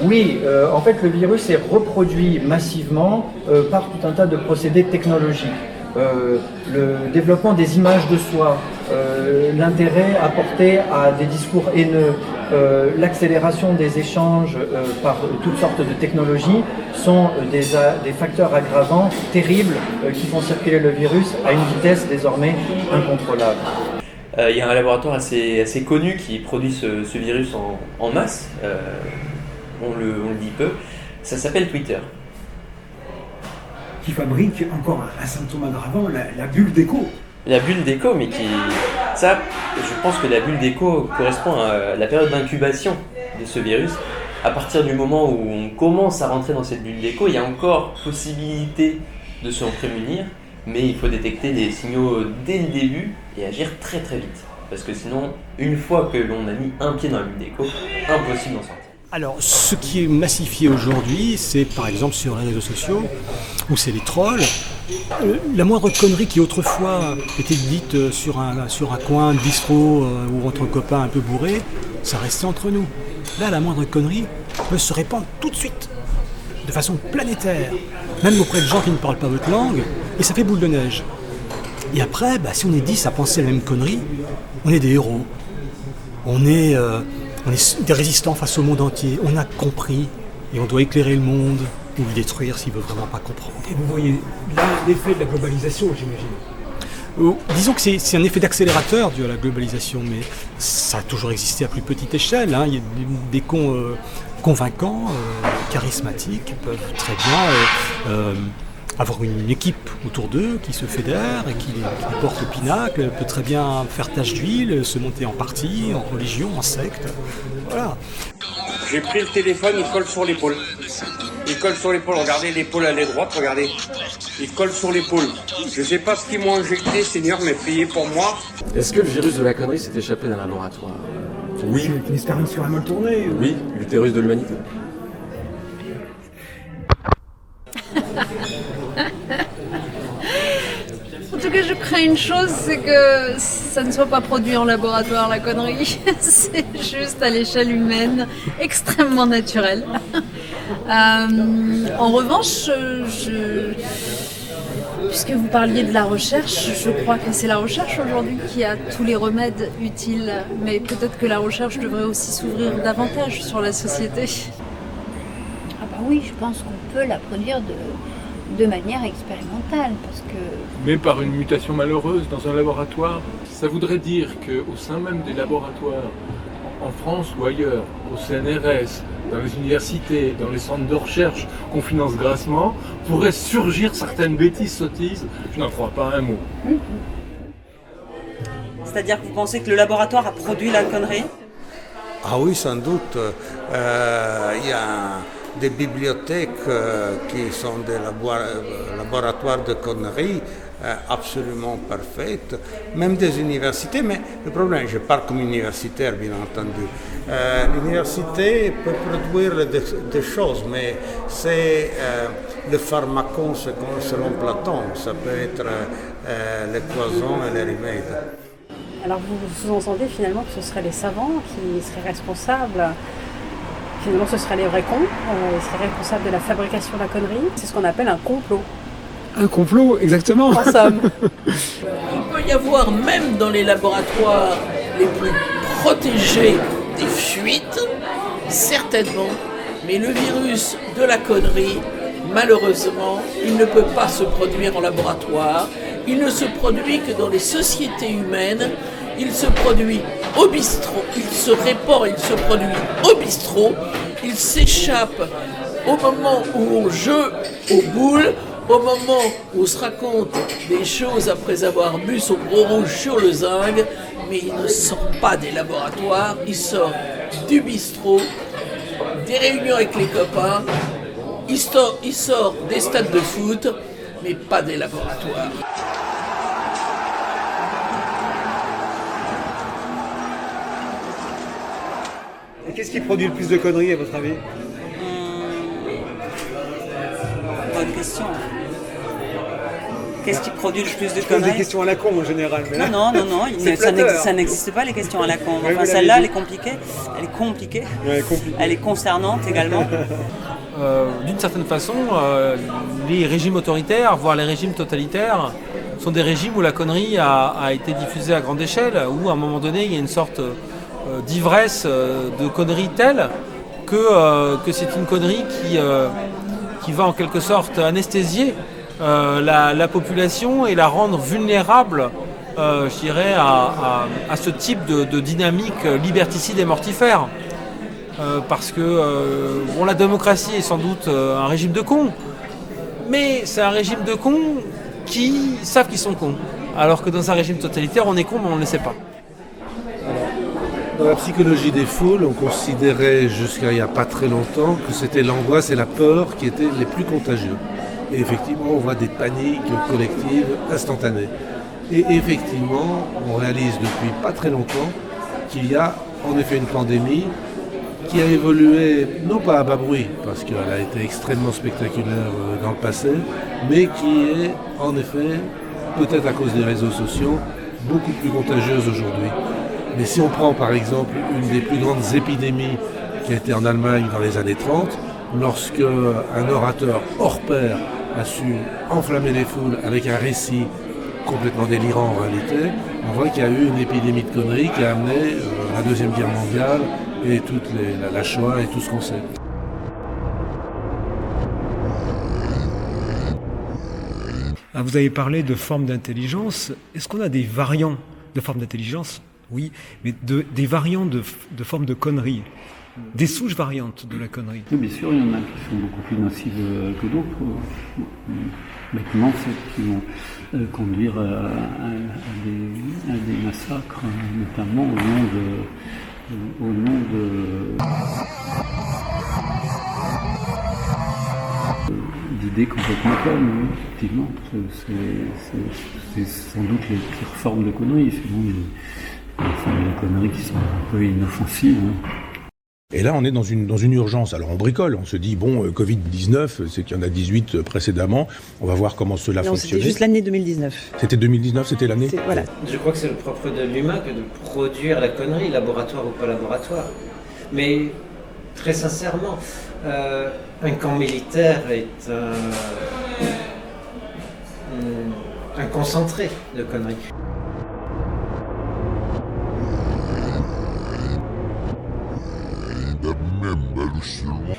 Oui, en fait, le virus est reproduit massivement par tout un tas de procédés technologiques. Le développement des images de soi, l'intérêt apporté à des discours haineux, l'accélération des échanges par toutes sortes de technologies sont des facteurs aggravants terribles qui font circuler le virus à une vitesse désormais incontrôlable. Il y a un laboratoire assez connu qui produit ce virus en masse, on le dit peu, ça s'appelle Twitter. Qui fabrique encore un symptôme aggravant, la bulle d'écho. La bulle d'écho, mais ça, je pense que la bulle d'écho correspond à la période d'incubation de ce virus. À partir du moment où on commence à rentrer dans cette bulle d'écho, il y a encore possibilité de se en prémunir, mais il faut détecter des signaux dès le début et agir très très vite. Parce que sinon, une fois que l'on a mis un pied dans la bulle d'écho, impossible d'en sortir. Alors, ce qui est massifié aujourd'hui, c'est par exemple sur les réseaux sociaux, où c'est les trolls. La moindre connerie qui autrefois était dite sur un coin de bistrot ou entre copains un peu bourrés, ça restait entre nous. Là, la moindre connerie peut se répandre tout de suite, de façon planétaire, même auprès de gens qui ne parlent pas votre langue, et ça fait boule de neige. Et après, si on est 10 à penser la même connerie, on est des héros. On est des résistants face au monde entier. On a compris et on doit éclairer le monde ou le détruire s'il ne veut vraiment pas comprendre. Et vous voyez là l'effet de la globalisation, j'imagine. Disons que c'est un effet d'accélérateur dû à la globalisation, mais ça a toujours existé à plus petite échelle. Il y a des cons convaincants, charismatiques, qui peuvent très bien avoir une équipe autour d'eux qui se fédère et qui porte le pinacle, peut très bien faire tache d'huile, se monter en parti, en religion, en secte. Voilà. J'ai pris le téléphone, il colle sur l'épaule. Il colle sur l'épaule, regardez, l'épaule elle est droite, regardez. Il colle sur l'épaule. Je sais pas ce qu'ils m'ont injecté, Seigneur, mais priez pour moi. Est-ce que le virus de la connerie s'est échappé d'un laboratoire ? Oui. Une expérience sur un mal tourné. Oui, l'utérus de l'humanité. En tout cas, je crains une chose, c'est que ça ne soit pas produit en laboratoire, la connerie. C'est juste à l'échelle humaine, extrêmement naturel. En revanche, puisque vous parliez de la recherche, je crois que c'est la recherche aujourd'hui qui a tous les remèdes utiles. Mais peut-être que la recherche devrait aussi s'ouvrir davantage sur la société. Ah bah oui, je pense qu'on peut la produire de manière expérimentale, parce que... Mais par une mutation malheureuse dans un laboratoire, ça voudrait dire qu'au sein même des laboratoires, en France ou ailleurs, au CNRS, dans les universités, dans les centres de recherche qu'on finance grassement, pourraient surgir certaines sottises. Je n'en crois pas un mot. C'est-à-dire que vous pensez que le laboratoire a produit la connerie ? Ah oui, sans doute. Il y a des bibliothèques qui sont des laboratoires de conneries absolument parfaites, même des universités, mais le problème, je parle comme universitaire bien entendu, l'université peut produire des choses, mais c'est le pharmacon selon Platon, ça peut être les poisons et les remèdes. Alors vous sous-entendez finalement que ce seraient les savants qui seraient responsables. Finalement, ce seraient les vrais cons, ils seraient responsables de la fabrication de la connerie. C'est ce qu'on appelle un complot. Un complot, exactement. En somme. Il peut y avoir, même dans les laboratoires les plus protégés, des fuites, certainement. Mais le virus de la connerie, malheureusement, il ne peut pas se produire en laboratoire. Il ne se produit que dans les sociétés humaines. Il se produit au bistrot, il se répand, il se produit au bistrot, il s'échappe au moment où on joue aux boules, au moment où on se raconte des choses après avoir bu son gros rouge sur le zinc, mais il ne sort pas des laboratoires, il sort du bistrot, des réunions avec les copains, il sort des stades de foot, mais pas des laboratoires. Et qu'est-ce qui produit le plus de conneries à votre avis? Bonne question. Qu'est-ce qui produit le plus de Je pose conneries? des questions à la con en général. Mais là, Non, c'est ça flatteur. n'existe pas les questions à la con. Ouais, Enfin, vous celle-là, l'avez elle est compliquée. Elle est compliquée. Ouais, compliqué. Elle est concernante également. D'une certaine façon, les régimes autoritaires, voire les régimes totalitaires, sont des régimes où la connerie a été diffusée à grande échelle, où à un moment donné, il y a une sorte d'ivresse de connerie telle que c'est une connerie qui va en quelque sorte anesthésier la population et la rendre vulnérable, je dirais, à ce type de dynamique liberticide et mortifère. Parce que la démocratie est sans doute un régime de cons, mais c'est un régime de cons qui savent qu'ils sont cons. Alors que dans un régime totalitaire, on est con, mais on ne le sait pas. Dans la psychologie des foules, on considérait jusqu'à il n'y a pas très longtemps que c'était l'angoisse et la peur qui étaient les plus contagieux. Et effectivement, on voit des paniques collectives instantanées. Et effectivement, on réalise depuis pas très longtemps qu'il y a en effet une pandémie qui a évolué, non pas à bas bruit, parce qu'elle a été extrêmement spectaculaire dans le passé, mais qui est en effet, peut-être à cause des réseaux sociaux, beaucoup plus contagieuse aujourd'hui. Mais si on prend par exemple une des plus grandes épidémies qui a été en Allemagne dans les années 30, lorsque un orateur hors pair a su enflammer les foules avec un récit complètement délirant en réalité, on voit qu'il y a eu une épidémie de conneries qui a amené la Deuxième Guerre mondiale et la Shoah et tout ce qu'on sait. Alors vous avez parlé de formes d'intelligence. Est-ce qu'on a des variants de formes d'intelligence? Oui, mais des variants de formes de conneries, des souches variantes de la connerie. Oui, bien sûr, il y en a qui sont beaucoup plus nocives que d'autres. Bêtement, celles qui vont conduire à des massacres, notamment au nom d'idées complètement connes, oui, effectivement. C'est sans doute les pires formes de conneries, sinon les conneries qui sont un peu inoffensives. Hein. Et là, on est dans une urgence. Alors, on bricole. On se dit, bon, Covid-19, c'est qu'il y en a 18 précédemment. On va voir comment cela fonctionne. C'était juste l'année 2019. C'était 2019, c'était l'année Voilà. Je crois que c'est le propre de l'humain que de produire la connerie, laboratoire ou pas laboratoire. Mais, très sincèrement, un camp militaire est un concentré de conneries.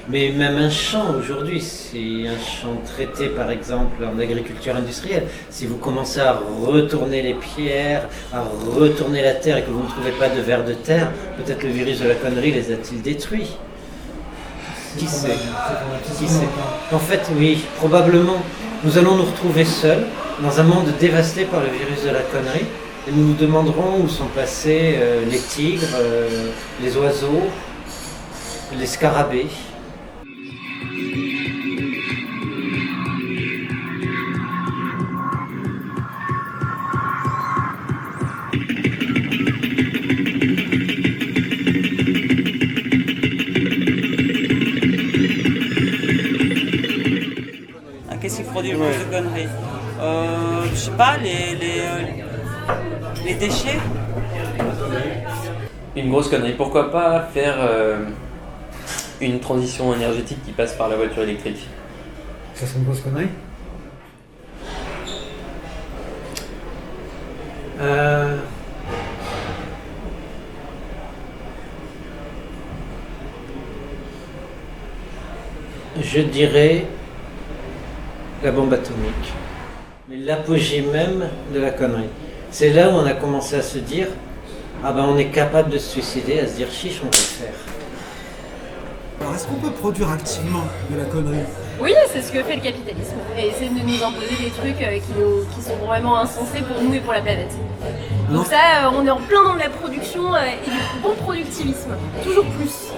Mais même un champ aujourd'hui, c'est un champ traité par exemple en agriculture industrielle. Si vous commencez à retourner les pierres, à retourner la terre et que vous ne trouvez pas de vers de terre, peut-être le virus de la connerie les a-t-il détruits? Qui sait? Qui sait? En fait, oui, probablement, nous allons nous retrouver seuls dans un monde dévasté par le virus de la connerie et nous nous demanderons où sont passés les tigres, les oiseaux, les scarabées. Qu'est-ce qui produit le plus de conneries? Je sais pas, les déchets. Une grosse connerie. Pourquoi pas faire une transition énergétique qui passe par la voiture électrique? Ça serait une grosse connerie? Je dirais la bombe atomique. Mais l'apogée même de la connerie. C'est là où on a commencé à se dire, ah ben on est capable de se suicider, à se dire chiche, on va le faire. Alors est-ce qu'on peut produire activement de la connerie? Oui, c'est ce que fait le capitalisme. Et c'est de nous imposer des trucs qui sont vraiment insensés pour nous et pour la planète. Donc ça, on est en plein dans de la production et du bon productivisme. Toujours plus.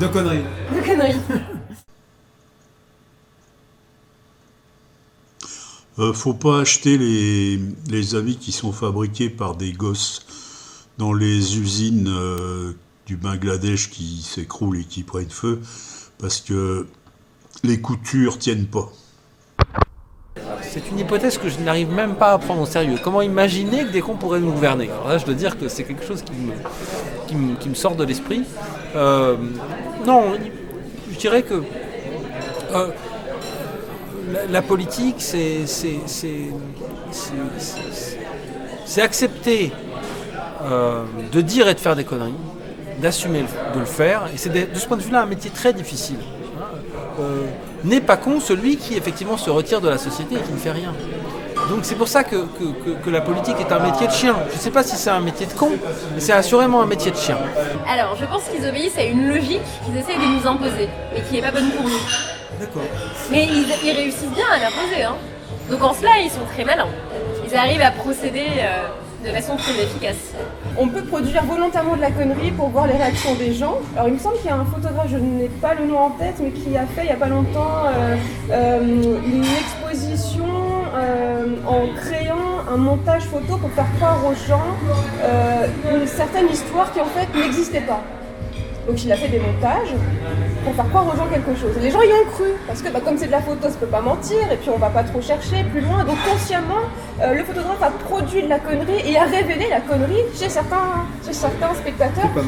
De conneries. De conneries. Faut pas acheter les habits qui sont fabriqués par des gosses dans les usines du Bangladesh qui s'écroulent et qui prennent feu, parce que les coutures tiennent pas. C'est une hypothèse que je n'arrive même pas à prendre au sérieux. Comment imaginer que des cons pourraient nous gouverner? Alors là, je dois dire que c'est quelque chose qui me sort de l'esprit. Non, je dirais que la politique, c'est accepter de dire et de faire des conneries, d'assumer de le faire. Et c'est de ce point de vue-là un métier très difficile. N'est pas con celui qui effectivement se retire de la société et qui ne fait rien. Donc c'est pour ça que la politique est un métier de chien. Je ne sais pas si c'est un métier de con, mais c'est assurément un métier de chien. Alors, je pense qu'ils obéissent à une logique qu'ils essayent de nous imposer et qui n'est pas bonne pour nous. D'accord. Mais ils réussissent bien à l'imposer. Hein. Donc en cela, ils sont très malins. Ils arrivent à procéder de façon très efficace. On peut produire volontairement de la connerie pour voir les réactions des gens. Alors il me semble qu'il y a un photographe, je n'ai pas le nom en tête, mais qui a fait il n'y a pas longtemps une exposition en créant un montage photo pour faire croire aux gens une certaine histoire qui en fait n'existait pas. Donc il a fait des montages pour faire croire aux gens quelque chose. Et les gens y ont cru, parce que comme c'est de la photo, ça ne peut pas mentir, et puis on ne va pas trop chercher plus loin. Donc consciemment, le photographe a produit de la connerie et a révélé la connerie chez certains spectateurs qui,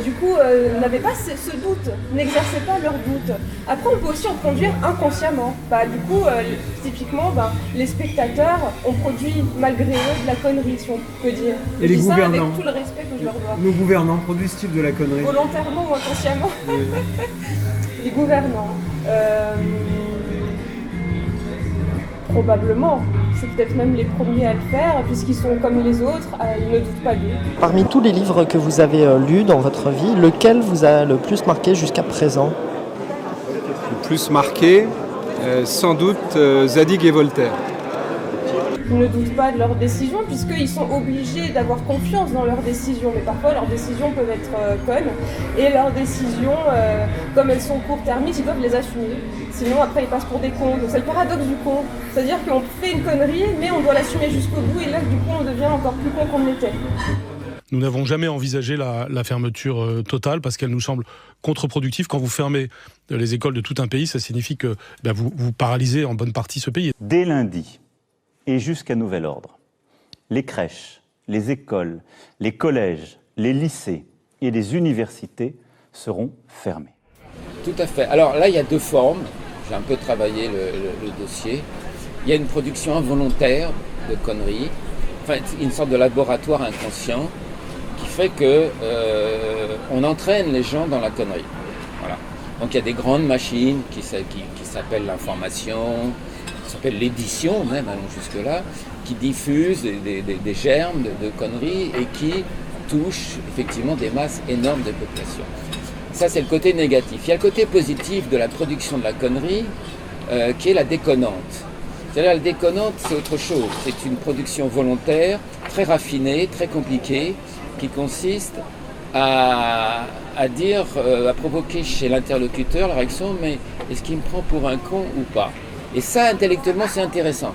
du coup, n'avaient pas ce doute, n'exerçaient pas leur doute. Après, on peut aussi en produire inconsciemment. Du coup, typiquement, les spectateurs ont produit malgré eux de la connerie, si on peut dire. Et les gouvernants, ça avec tout le respect que je leur dois. Nos gouvernants produisent-ils de la connerie? Volontairement ou inconsciemment. Les gouvernants. Probablement. C'est peut-être même les premiers à le faire, puisqu'ils sont comme les autres, ils ne doutent pas d'eux. Parmi tous les livres que vous avez lus dans votre vie, lequel vous a le plus marqué jusqu'à présent? Le plus marqué, sans doute Zadig et Voltaire. Ils ne doutent pas de leurs décisions puisqu'ils sont obligés d'avoir confiance dans leurs décisions. Mais parfois, leurs décisions peuvent être connes. Et leurs décisions, comme elles sont court-termistes, ils doivent les assumer. Sinon, après, ils passent pour des cons. Donc c'est le paradoxe du con. C'est-à-dire qu'on fait une connerie, mais on doit l'assumer jusqu'au bout. Et là, du coup, on devient encore plus con qu'on l'était. Nous n'avons jamais envisagé la fermeture totale parce qu'elle nous semble contre-productive. Quand vous fermez les écoles de tout un pays, ça signifie que vous paralysez en bonne partie ce pays. Dès lundi, et jusqu'à nouvel ordre, les crèches, les écoles, les collèges, les lycées et les universités seront fermés. Tout à fait. Alors là, il y a deux formes. J'ai un peu travaillé le dossier. Il y a une production involontaire de conneries, enfin une sorte de laboratoire inconscient qui fait que on entraîne les gens dans la connerie. Voilà. Donc il y a des grandes machines qui s'appellent l'information, qui s'appelle l'édition même, allons jusque-là, qui diffusent des germes de conneries et qui touchent effectivement des masses énormes de population. Ça, c'est le côté négatif. Il y a le côté positif de la production de la connerie, qui est la déconnante. C'est-à-dire la déconnante, c'est autre chose. C'est une production volontaire, très raffinée, très compliquée, qui consiste à dire, à provoquer chez l'interlocuteur la réaction, mais est-ce qu'il me prend pour un con ou pas? Et ça, intellectuellement, c'est intéressant.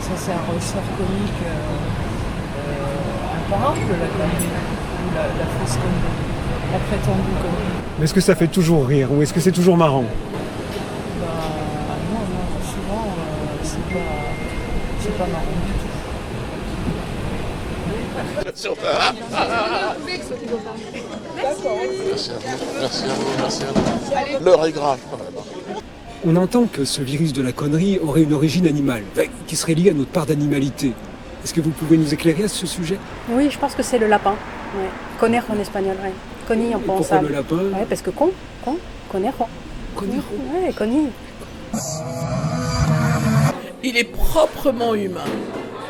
Ça, c'est un ressort comique imparable, la connerie, ou la fausse connerie, la prétendue connerie. Mais est-ce que ça fait toujours rire ou est-ce que c'est toujours marrant? Non, souvent, c'est pas marrant du tout. Merci à vous. L'heure est grave quand même. On entend que ce virus de la connerie aurait une origine animale, qui serait liée à notre part d'animalité. Est-ce que vous pouvez nous éclairer à ce sujet? Oui, je pense que c'est le lapin. Ouais. Conejo en espagnol, ouais. Coni en pensable. Pourquoi le lapin? Ouais, parce que conejo. Conejo. Ouais, coni. il est proprement humain.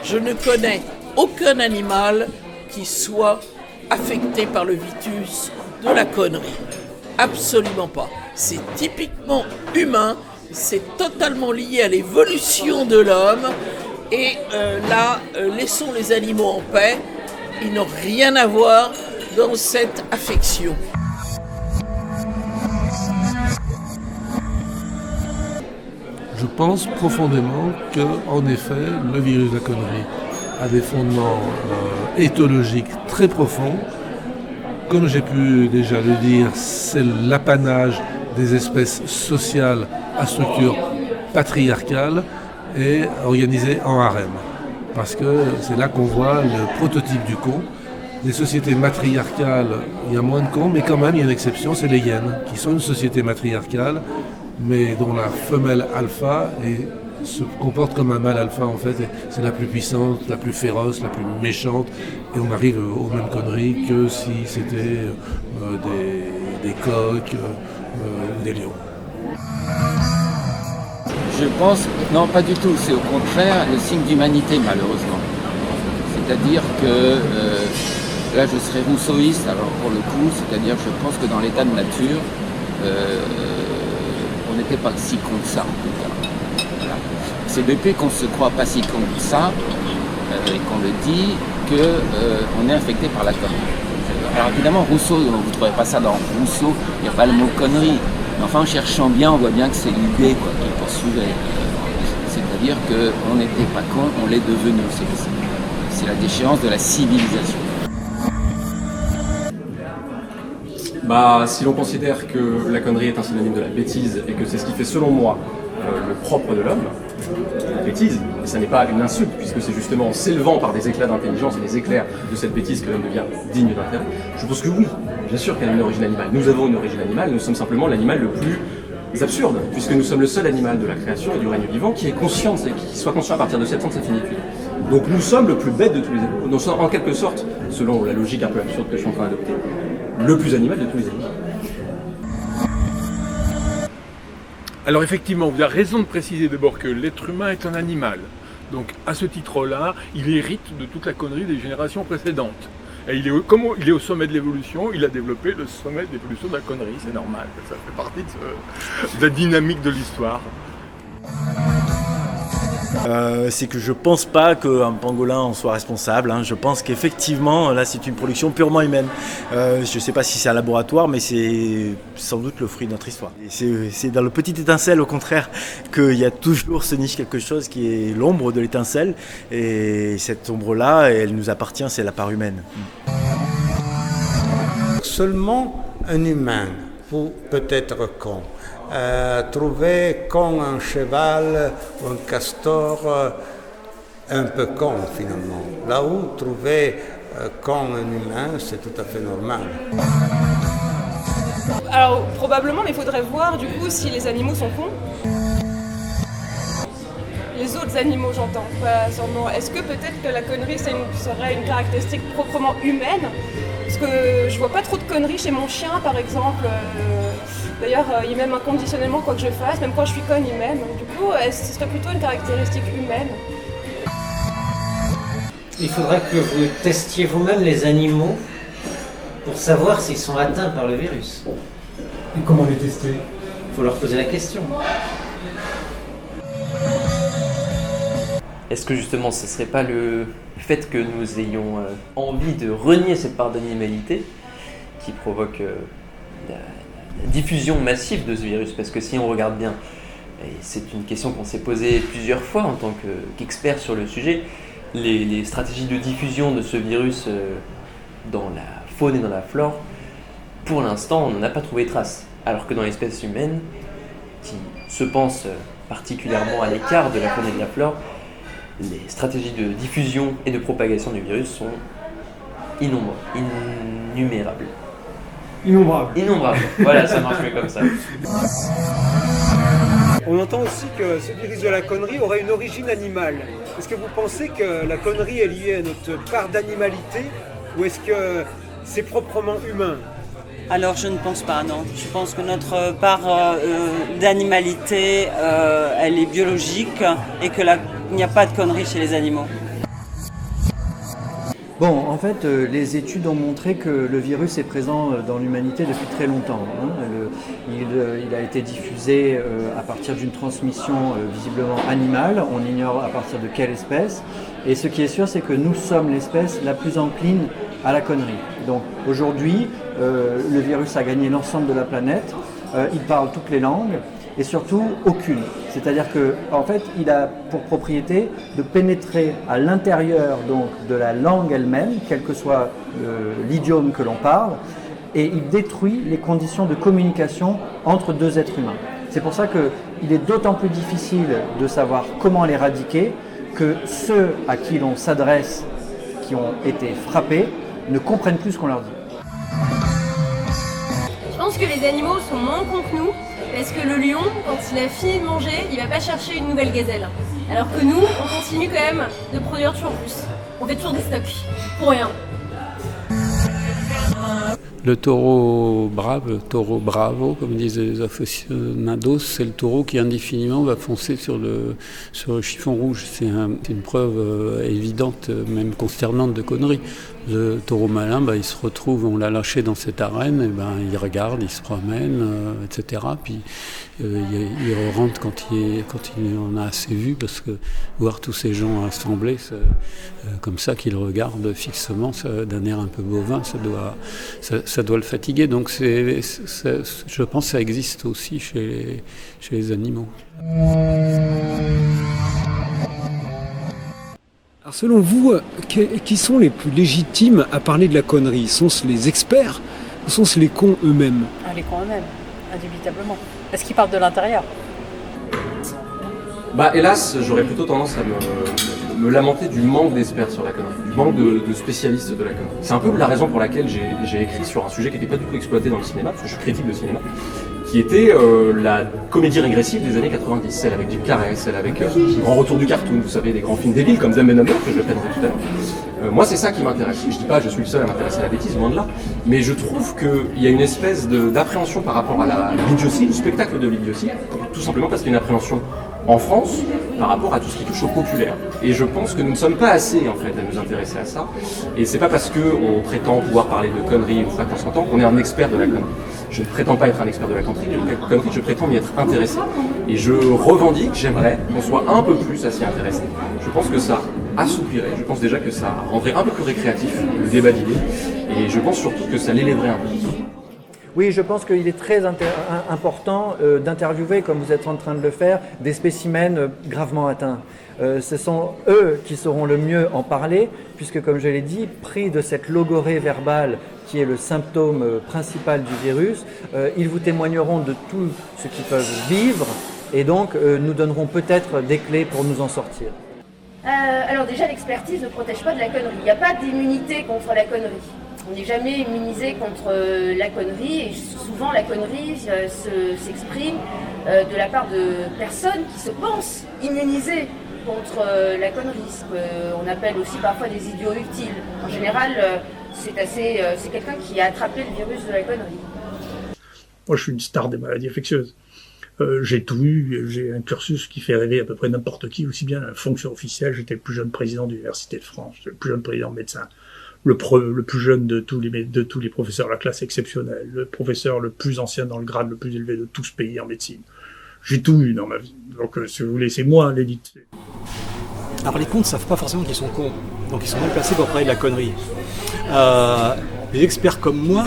Je ne connais aucun animal qui soit affecté par le virus de la connerie. Absolument pas. C'est typiquement humain, c'est totalement lié à l'évolution de l'homme. Et laissons les animaux en paix, ils n'ont rien à voir dans cette affection. Je pense profondément que, en effet, le virus de la connerie a des fondements éthologiques très profonds. Comme j'ai pu déjà le dire, c'est l'apanage des espèces sociales à structure patriarcale et organisées en harem. Parce que c'est là qu'on voit le prototype du con. Les sociétés matriarcales, il y a moins de cons, mais quand même il y a une exception, c'est les hyènes, qui sont une société matriarcale, mais dont la femelle alpha se comporte comme un mâle alpha en fait. C'est la plus puissante, la plus féroce, la plus méchante, et on arrive aux mêmes conneries que si c'était des coqs ou des lions. Je pense, non pas du tout, c'est au contraire le signe d'humanité malheureusement. C'est-à-dire que, là je serais rousseauiste alors pour le coup, c'est-à-dire je pense que dans l'état de nature, on n'était pas si con que ça en tout cas. Voilà. C'est depuis qu'on se croit pas si con que ça, et qu'on le dit, qu'on est infecté par la connerie. Alors évidemment Rousseau, vous ne trouvez pas ça dans Rousseau, il n'y a pas le mot connerie. Mais enfin, en cherchant bien, on voit bien que c'est l'idée qu'il poursuivait. C'est-à-dire qu'on n'était pas con, on l'est devenu. C'est la déchéance de la civilisation. Si l'on considère que la connerie est un synonyme de la bêtise et que c'est ce qui fait, selon moi, le propre de l'homme, la bêtise, et ça n'est pas une insulte, puisque c'est justement en s'élevant par des éclats d'intelligence et des éclairs de cette bêtise que l'homme devient digne d'intérêt, je pense que oui, bien sûr qu'elle a une origine animale. Nous avons une origine animale, nous sommes simplement l'animal le plus absurde, puisque nous sommes le seul animal de la création et du règne vivant qui est conscient, qui soit conscient à partir de 7 ans de sa finitude. Donc nous sommes le plus bête de tous les animaux. Nous sommes en quelque sorte, selon la logique un peu absurde que je suis en train d'adopter, le plus animal de tous les animaux. Alors effectivement, vous avez raison de préciser d'abord que l'être humain est un animal. Donc à ce titre-là, il hérite de toute la connerie des générations précédentes. Et comme il est au sommet de l'évolution, il a développé le sommet de l'évolution de la connerie, c'est normal. Ça fait partie de la dynamique de l'histoire. C'est que je pense pas qu'un pangolin en soit responsable. Je pense qu'effectivement, là, c'est une production purement humaine. Je sais pas si c'est un laboratoire, mais c'est sans doute le fruit de notre histoire. C'est dans le petit étincelle, au contraire, qu'il y a toujours se niche quelque chose qui est l'ombre de l'étincelle. Et cette ombre-là, elle nous appartient, c'est la part humaine. Seulement un humain peut être con. Trouver con un cheval ou un castor un peu con finalement. Là où trouver con un humain, c'est tout à fait normal. Alors probablement, mais il faudrait voir du coup si les animaux sont cons. Les autres animaux, j'entends. Est-ce que peut-être que la connerie serait une caractéristique proprement humaine? Parce que je vois pas trop de conneries chez mon chien par exemple. D'ailleurs, il m'aime inconditionnellement quoi que je fasse, même quand je suis conne, il m'aime. Du coup, ce serait plutôt une caractéristique humaine. Il faudra que vous testiez vous-même les animaux pour savoir s'ils sont atteints par le virus. Et comment les tester? Il faut leur poser la question. Est-ce que justement ce ne serait pas le fait que nous ayons envie de renier cette part d'animalité qui provoque la diffusion massive de ce virus? Parce que si on regarde bien, et c'est une question qu'on s'est posée plusieurs fois en tant qu'expert sur le sujet, les stratégies de diffusion de ce virus dans la faune et dans la flore, pour l'instant on n'en a pas trouvé trace. Alors que dans l'espèce humaine, qui se pense particulièrement à l'écart de la faune et de la flore, les stratégies de diffusion et de propagation du virus sont innumérables. Innombrables. Voilà, ça marche mieux comme ça. On entend aussi que ce virus de la connerie aurait une origine animale. Est-ce que vous pensez que la connerie est liée à notre part d'animalité ou est-ce que c'est proprement humain? Alors je ne pense pas, non. Je pense que notre part d'animalité, elle est biologique et que il n'y a pas de conneries chez les animaux. Bon, en fait, les études ont montré que le virus est présent dans l'humanité depuis très longtemps. Il a été diffusé à partir d'une transmission visiblement animale. On ignore à partir de quelle espèce. Et ce qui est sûr, c'est que nous sommes l'espèce la plus encline à la connerie. Donc aujourd'hui, le virus a gagné l'ensemble de la planète. Il parle toutes les langues. Et surtout aucune. C'est-à-dire qu'en fait, il a pour propriété de pénétrer à l'intérieur donc de la langue elle-même, quel que soit l'idiome que l'on parle, et il détruit les conditions de communication entre deux êtres humains. C'est pour ça qu'il est d'autant plus difficile de savoir comment l'éradiquer que ceux à qui l'on s'adresse, qui ont été frappés, ne comprennent plus ce qu'on leur dit. Je pense que les animaux sont moins cons que nous. Parce que le lion, quand il a fini de manger, il va pas chercher une nouvelle gazelle. Alors que nous, on continue quand même de produire toujours plus. On fait toujours des stocks, pour rien. Le taureau brave, le taureau bravo, comme disent les aficionados, c'est le taureau qui indéfiniment va foncer sur le chiffon rouge. C'est une preuve évidente, même consternante de conneries. Le taureau malin, il se retrouve, on l'a lâché dans cette arène, et il regarde, il se promène, etc. Puis il rentre quand il en a assez vu, parce que voir tous ces gens assemblés, comme ça, qu'il regarde fixement, d'un air un peu bovin, ça doit le fatiguer. Donc je pense que ça existe aussi chez les animaux. Alors selon vous, qui sont les plus légitimes à parler de la connerie? Sont-ce les experts ou sont-ce les cons eux-mêmes? Les cons eux-mêmes, indubitablement. Est-ce qu'ils parlent de l'intérieur? Hélas, j'aurais plutôt tendance à me lamenter du manque d'experts sur la connerie, du manque de spécialistes de la connerie. C'est un peu la raison pour laquelle j'ai écrit sur un sujet qui n'était pas du tout exploité dans le cinéma, parce que je suis critique de cinéma, qui était la comédie régressive des années 90, celle avec Jim Carrey, celle avec le grand retour du cartoon, vous savez, des grands films débiles comme Dumb and Dumber, que je présentais tout à l'heure. Moi, c'est ça qui m'intéresse. Je dis pas je suis le seul à m'intéresser à la bêtise, loin de là, mais je trouve qu'il y a une espèce d'appréhension par rapport à l'idiotie, le spectacle de l'idiotie, tout simplement parce qu'il y a une appréhension en France par rapport à tout ce qui touche au populaire. Et je pense que nous ne sommes pas assez en fait à nous intéresser à ça. Et c'est pas parce qu'on prétend pouvoir parler de conneries une fois qu'on s'entend qu'on est un expert de la connerie. Je ne prétends pas être un expert de la connerie, je prétends m'y être intéressé. Et je revendique, j'aimerais qu'on soit un peu plus à s'y intéresser. Je pense que ça assouplirait, je pense déjà que ça rendrait un peu plus récréatif le débat d'idées. Et je pense surtout que ça l'élèverait un peu. Oui, je pense qu'il est très important d'interviewer, comme vous êtes en train de le faire, des spécimens gravement atteints. Ce sont eux qui sauront le mieux en parler, puisque, comme je l'ai dit, pris de cette logorrhée verbale qui est le symptôme principal du virus, ils vous témoigneront de tout ce qu'ils peuvent vivre, et donc nous donnerons peut-être des clés pour nous en sortir. Alors déjà, l'expertise ne protège pas de la connerie. Il n'y a pas d'immunité contre la connerie. On n'est jamais immunisé contre la connerie, et souvent la connerie s'exprime de la part de personnes qui se pensent immunisées contre la connerie, ce qu'on appelle aussi parfois des idiots utiles. En général, c'est quelqu'un qui a attrapé le virus de la connerie. Moi, je suis une star des maladies infectieuses. J'ai tout eu, j'ai un cursus qui fait rêver à peu près n'importe qui, aussi bien la fonction officielle. J'étais le plus jeune président de l'Université de France, j'étais le plus jeune président médecin. Le plus jeune de tous les professeurs de la classe exceptionnelle, le professeur le plus ancien dans le grade le plus élevé de tout ce pays en médecine. J'ai tout eu dans ma vie. Donc, si vous voulez, c'est moi l'élite. Alors, les cons ne savent pas forcément qu'ils sont cons. Donc, ils sont mal placés pour parler de la connerie. Les experts comme moi,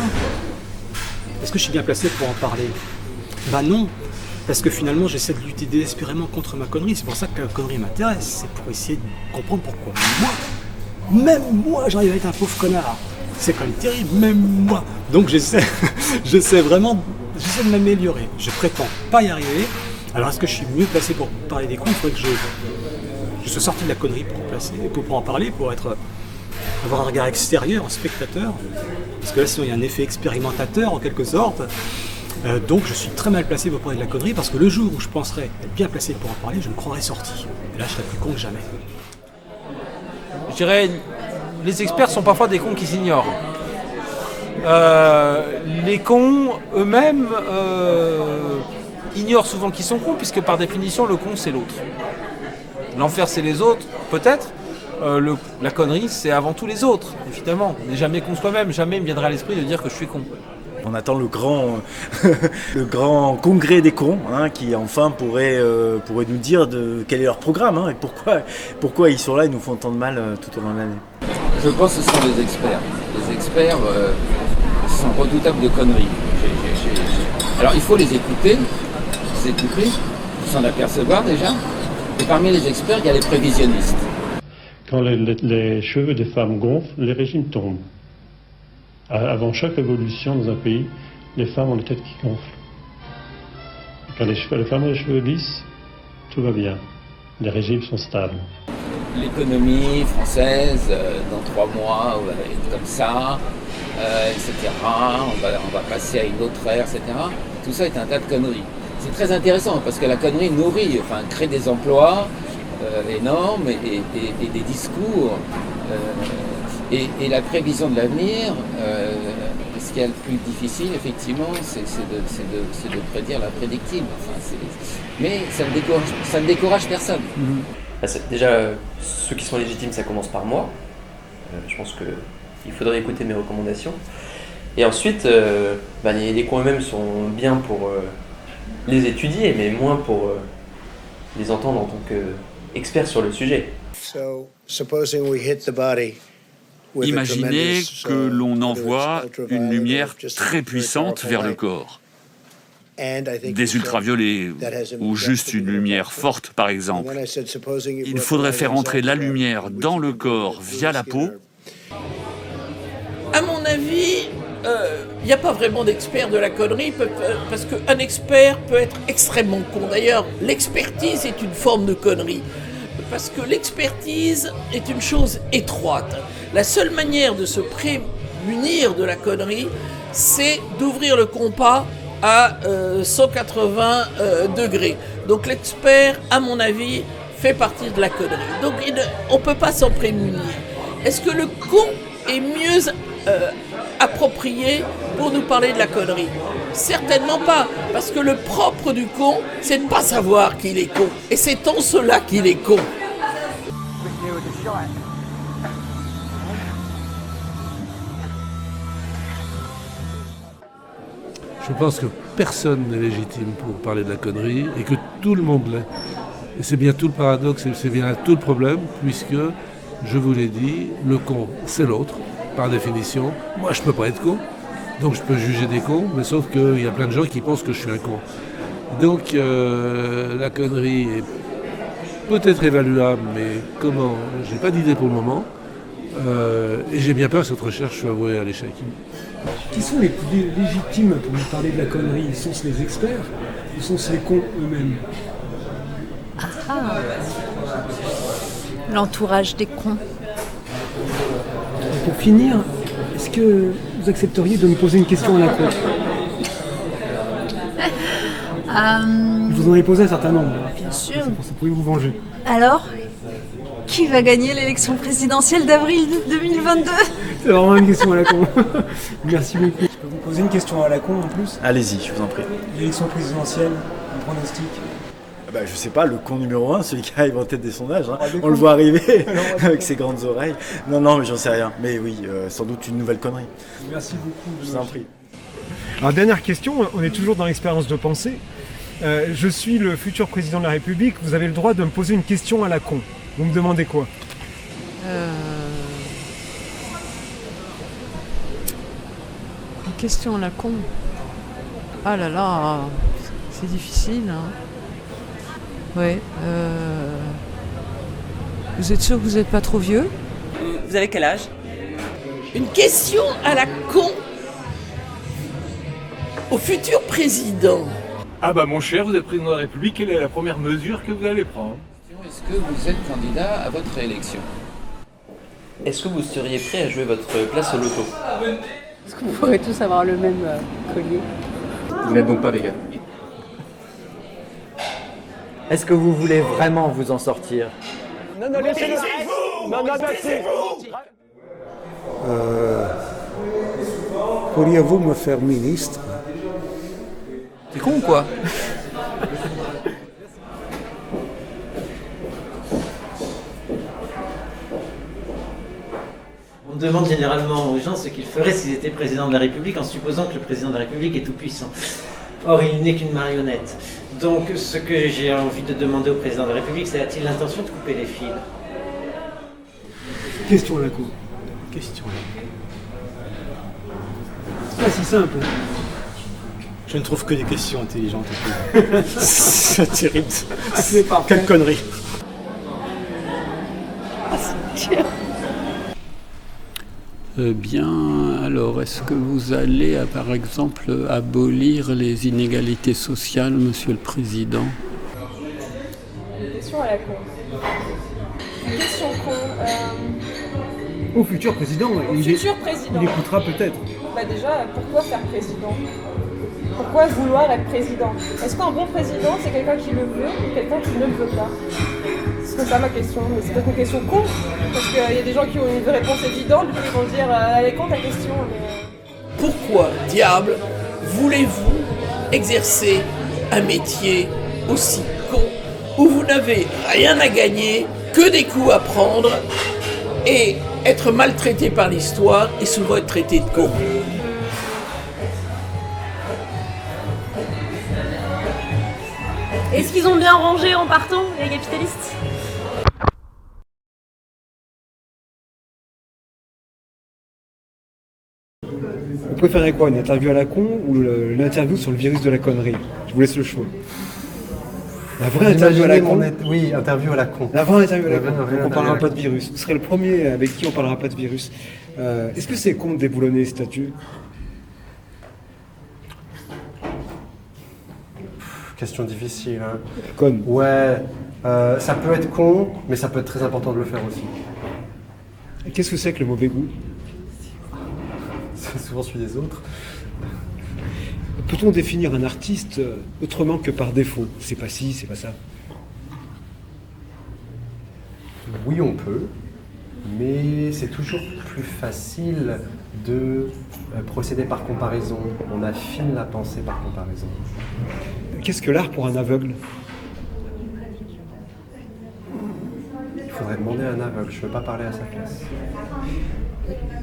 est-ce que je suis bien placé pour en parler? Non. Parce que finalement, j'essaie de lutter désespérément contre ma connerie. C'est pour ça que la connerie m'intéresse. C'est pour essayer de comprendre pourquoi même moi, j'arrive à être un pauvre connard. C'est quand même terrible, même moi. Donc j'essaie de m'améliorer. Je prétends pas y arriver. Alors est-ce que je suis mieux placé pour parler des cons? Il faudrait que je sois sorti de la connerie pour en parler, pour avoir un regard extérieur, un spectateur. Parce que là, sinon, il y a un effet expérimentateur, en quelque sorte. Donc je suis très mal placé pour parler de la connerie, parce que le jour où je penserais être bien placé pour en parler, je me croirais sorti. Et là, je serais plus con que jamais. Je dirais, les experts sont parfois des cons qui s'ignorent. Les cons eux-mêmes ignorent souvent qu'ils sont cons, puisque par définition, le con, c'est l'autre. L'enfer, c'est les autres, peut-être. La connerie, c'est avant tout les autres, évidemment. On n'est jamais con soi-même, jamais il me viendra à l'esprit de dire que je suis con. On attend le grand congrès des cons, qui enfin pourrait nous dire quel est leur programme, et pourquoi ils sont là et nous font tant de mal tout au long de l'année. Je pense que ce sont les experts. Les experts sont redoutables de conneries. Alors il faut les écouter, s'en apercevoir déjà. Et parmi les experts, il y a les prévisionnistes. Quand les cheveux des femmes gonflent, les régimes tombent. Avant chaque révolution dans un pays, les femmes ont les têtes qui gonflent. Quand les femmes ont les cheveux lisses, tout va bien. Les régimes sont stables. L'économie française, dans 3 mois, va être comme ça, etc. On va passer à une autre ère, etc. Tout ça est un tas de conneries. C'est très intéressant parce que la connerie nourrit, crée des emplois énormes et des discours. Et la prévision de l'avenir, ce qui est le plus difficile, effectivement, c'est de prédire l'imprédictible. Mais ça ne décourage personne. Déjà, ceux qui sont légitimes, ça commence par moi. Je pense qu'il faudrait écouter mes recommandations. Et ensuite, les cons eux-mêmes sont bien pour les étudier, mais moins pour les entendre en tant qu'experts sur le sujet. Imaginez que l'on envoie une lumière très puissante vers le corps. Des ultraviolets ou juste une lumière forte, par exemple. Il faudrait faire entrer la lumière dans le corps via la peau. À mon avis, il n'y a pas vraiment d'expert de la connerie, parce qu'un expert peut être extrêmement con. D'ailleurs, l'expertise est une forme de connerie. Parce que l'expertise est une chose étroite. La seule manière de se prémunir de la connerie, c'est d'ouvrir le compas à 180 degrés. Donc l'expert, à mon avis, fait partie de la connerie. Donc on ne peut pas s'en prémunir. Est-ce que le con est mieux approprié pour nous parler de la connerie? Certainement pas, parce que le propre du con, c'est de ne pas savoir qu'il est con. Et c'est en cela qu'il est con. Je pense que personne n'est légitime pour parler de la connerie et que tout le monde l'est. Et c'est bien tout le paradoxe, et c'est bien tout le problème, puisque, je vous l'ai dit, le con, c'est l'autre, par définition. Moi, je ne peux pas être con, donc je peux juger des cons, mais sauf qu'il y a plein de gens qui pensent que je suis un con. Donc, la connerie est peut-être évaluable, mais comment? Je n'ai pas d'idée pour le moment. Et j'ai bien peur que cette recherche soit vouée à l'échec. Qui sont les plus légitimes pour nous parler de la connerie? Sont-ce les experts ou sont-ce les cons eux-mêmes? L'entourage des cons. Et pour finir, est-ce que vous accepteriez de me poser une question à la con? Je vous en ai posé un certain nombre. Bien sûr. Ça pourrait vous venger. Alors, qui va gagner l'élection présidentielle d'avril 2022? C'est vraiment une question à la con. Merci beaucoup. Je peux vous poser une question à la con en plus? Allez-y, je vous en prie. L'élection présidentielle, un pronostic? Je sais pas, le con numéro 1, celui qui arrive en tête des sondages, on le voit arriver avec ses grandes oreilles. Non, mais j'en sais rien. Mais oui, sans doute une nouvelle connerie. Merci beaucoup. Je vous en prie. Alors dernière question, on est toujours dans l'expérience de pensée. Je suis le futur président de la République, vous avez le droit de me poser une question à la con. Vous me demandez quoi? Une question à la con. Ah là là, c'est difficile. Ouais. Vous êtes sûr que vous n'êtes pas trop vieux? Vous avez quel âge? Une question à la con au futur président. Ah mon cher, vous êtes président de la République, quelle est la première mesure que vous allez prendre? Est-ce que vous êtes candidat à votre réélection? Est-ce que vous seriez prêt à jouer votre place au loto? Est-ce que vous pourrez tous avoir le même collier? Vous n'êtes donc pas vegan? Est-ce que vous voulez vraiment vous en sortir? Non, laissez-vous! Non, laissez-vous! Pourriez-vous me faire ministre? T'es con ou quoi? On demande généralement aux gens ce qu'ils feraient s'ils étaient président de la République en supposant que le président de la République est tout puissant. Or, il n'est qu'une marionnette. Donc, ce que j'ai envie de demander au président de la République, c'est a-t-il l'intention de couper les fils? Question à la con. Question. C'est pas si simple. Je ne trouve que des questions intelligentes. C'est terrible. C'est parfait. Quelle connerie. Bien, alors, est-ce que vous allez, par exemple, abolir les inégalités sociales, Monsieur le Président? Une question à la con. Une question con. Au futur président, président. Il écoutera peut-être. Bah déjà, pourquoi faire président? Pourquoi vouloir être président? Est-ce qu'un bon président, c'est quelqu'un qui le veut ou quelqu'un qui ne le veut pas? C'est ça ma question, mais c'est peut-être une question con, parce qu'il y a des gens qui ont une réponse évidente, puis ils vont dire elle est con ta question. Mais... Pourquoi, diable, voulez-vous exercer un métier aussi con où vous n'avez rien à gagner, que des coups à prendre et être maltraité par l'histoire et souvent être traité de con? Est-ce qu'ils ont bien rangé en partant, les capitalistes? Vous préférez quoi, une interview à la con ou l'interview sur le virus de la connerie? Je vous laisse le choix. La vraie interview à la con. Oui, interview à la con. La vraie interview à la con. Donc on parlera pas de virus. Vous serez le premier avec qui on parlera pas de virus. Est-ce que c'est con de déboulonner les statues? Question difficile. Hein. Con. Ouais, ça peut être con, mais ça peut être très important de le faire aussi. Qu'est-ce que c'est que le mauvais goût? C'est souvent celui des autres. Peut-on définir un artiste autrement que par défaut? C'est pas ci, c'est pas ça. Oui, on peut, mais c'est toujours plus facile de procéder par comparaison. On affine la pensée par comparaison. Qu'est-ce que l'art pour un aveugle? Il faudrait demander à un aveugle, je ne veux pas parler à sa place.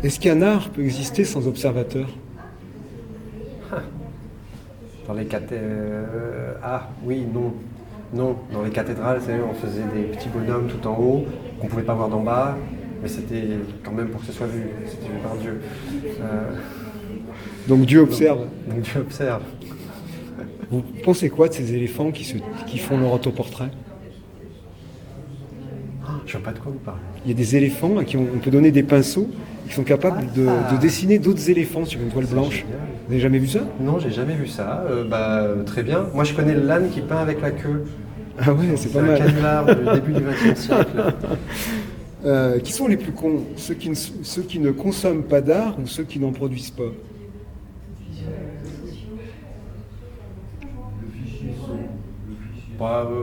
Est-ce qu'un art peut exister sans observateur? Dans les Ah, oui, non. Non, dans les cathédrales, on faisait des petits bonhommes tout en haut, qu'on ne pouvait pas voir d'en bas, mais c'était quand même pour que ce soit vu. C'était vu par Dieu. Donc Dieu observe. Donc Dieu observe. Vous pensez quoi de ces éléphants qui font leur autoportrait? Je ne vois pas de quoi vous parlez. Il y a des éléphants à qui on peut donner des pinceaux qui sont capables de dessiner d'autres éléphants sur une toile blanche. Génial. Vous n'avez jamais vu ça? Non, j'ai jamais vu ça. Très bien. Moi, je connais l'âne qui peint avec la queue. Ah ouais, c'est pas mal. C'est un canular du début du XXe siècle. Qui sont les plus cons? Ceux qui ne consomment pas d'art ou ceux qui n'en produisent pas?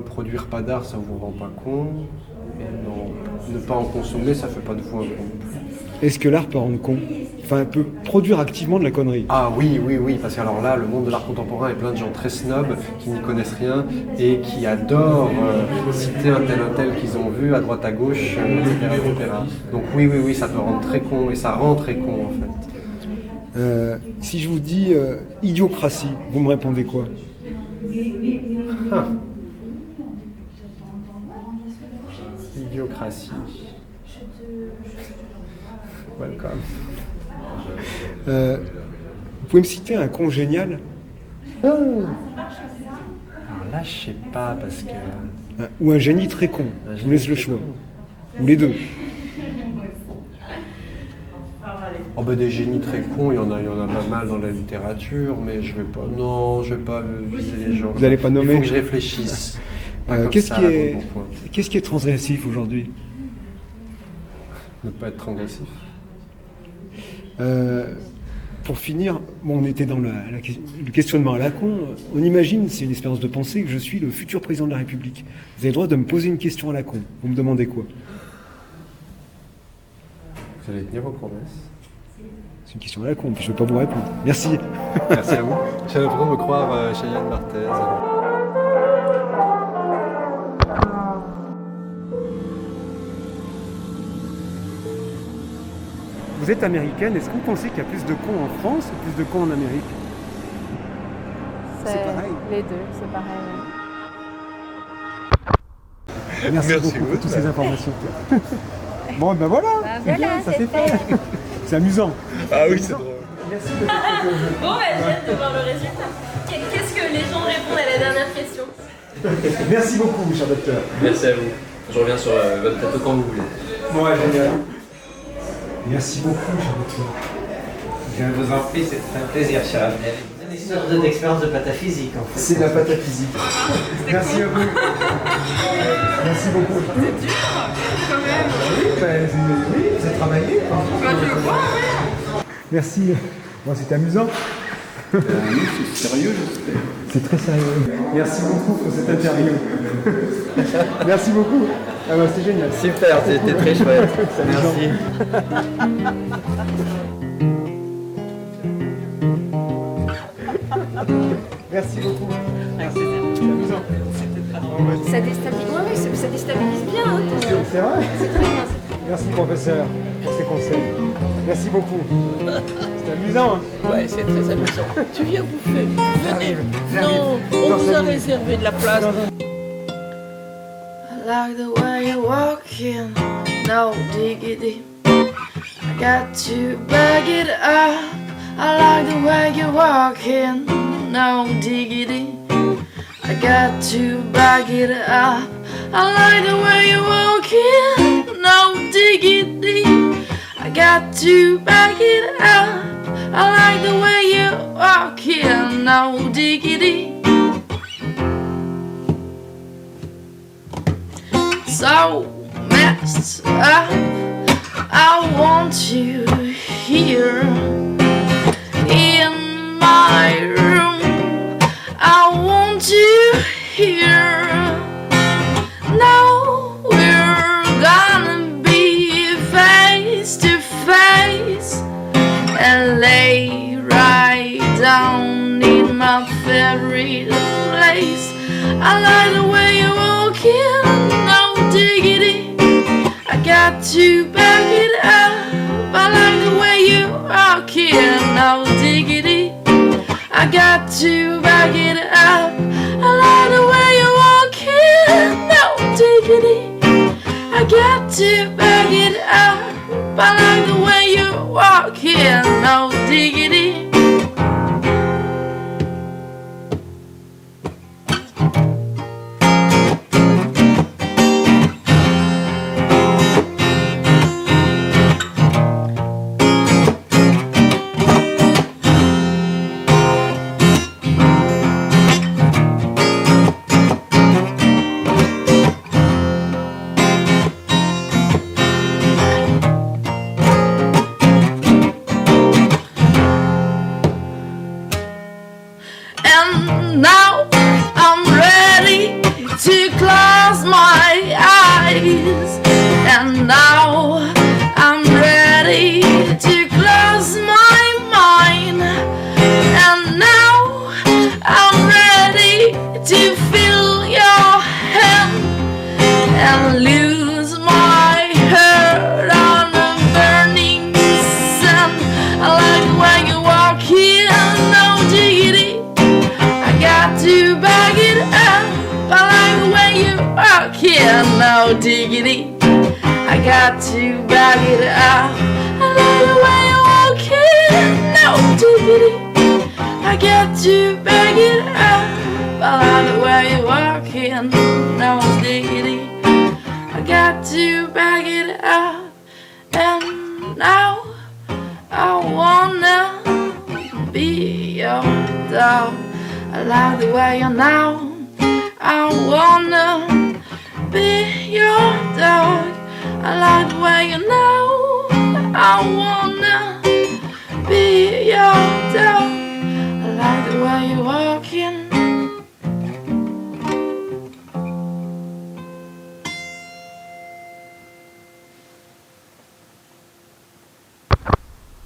Produire pas d'art, ça vous rend pas con. Et non, ne pas en consommer, ça fait pas de vous un con. Est-ce que l'art peut rendre con? Enfin, peut produire activement de la connerie? Ah oui, parce que alors là, le monde de l'art contemporain est plein de gens très snobs, qui n'y connaissent rien, et qui adorent citer un tel qu'ils ont vu à droite à gauche, etc. Donc oui, ça peut rendre très con, et ça rend très con en fait. Si je vous dis idiocratie, vous me répondez quoi? Idiocratie. Welcome. Vous pouvez me citer un con génial? Alors là, je sais pas, parce que... Ou un génie très con, je vous laisse le choix. Ou les deux. Des génies très cons, il y en a pas mal dans la littérature, mais je vais pas viser les gens. Vous n'allez pas nommer? Il faut que je réfléchisse. Qu'est-ce qui est transgressif aujourd'hui? Ne pas être transgressif. Pour finir, on était dans le questionnement à la con. On imagine, c'est une expérience de pensée, que je suis le futur président de la République. Vous avez le droit de me poser une question à la con. Vous me demandez quoi? Vous allez tenir vos promesses. C'est une question à la con, puis je ne vais pas vous répondre. Merci. Merci à vous. J'avais l'impression de me croire Cheyenne Barthez. Vous êtes américaine, est-ce que vous pensez qu'il y a plus de cons en France ou plus de cons en Amérique? C'est pareil. Les deux, c'est pareil. Merci beaucoup pour toutes ces informations. Bon, ben voilà, c'est bien, ça c'est fait. C'est amusant. Ah oui, c'est drôle. Merci Bon, j'ai hâte de voir le résultat. Qu'est-ce que les gens répondent à la dernière question? Merci beaucoup, cher docteur. Merci à vous. Je reviens sur votre plateau quand vous voulez. Ouais, génial. Merci beaucoup, cher docteur. Je vous en prie, c'est un plaisir, cher Abdel. C'est une sorte d'expérience de pataphysique, en fait. C'est de la pataphysique. Merci à vous. Merci beaucoup. C'est dur, quand même. Oui, vous avez travaillé. Je le vois, ouais. Merci. Bon, c'était amusant. C'est sérieux, j'espère. C'est très sérieux. Merci beaucoup pour cette interview. Merci beaucoup. Ah bah, c'était génial. Super, c'était très chouette. Merci. Merci beaucoup. Merci. C'est amusant. Ça déstabilise, ça déstabilise bien. Hein, c'est vrai. C'est très bien. Merci professeur pour ces conseils. Merci beaucoup. C'est amusant. Hein. Ouais, c'est très amusant. Tu viens bouffer. Venez. Non, on vous a réservé de la place. I like the way you're walking, no diggity. I got to bag it up. I like the way you're walking, no diggity. I got to bag it up. I like the way you're walking, no diggity. I got to bag it up. I like the way you're walking, no diggity. So messed up, I want you here in my room. I want you here. Now we're gonna be face to face and lay right down in my favorite place. I like the way you're walking, no diggity. I got to back it up. I like the way you walking, no diggity. I got to back it up. I like the way you walking, no diggity. I got to back it up. I like the way you walking, no diggity. And now I'm ready to close my eyes. And now I'm ready to close my mind. And now I'm ready to feel your hand and lose my heart on a burning sun. I like the way you walk here, no diggity. I got to bag it up. I like the way you walk here, no diggity. I got to bag it up. I like the way you walk here, no diggity. I got to bag it up. I like the way you walk here, no diggity. I got to bag it up. And now I wanna be your dog. I like the way you're now. I wanna be your dog. I like the way you're now. I wanna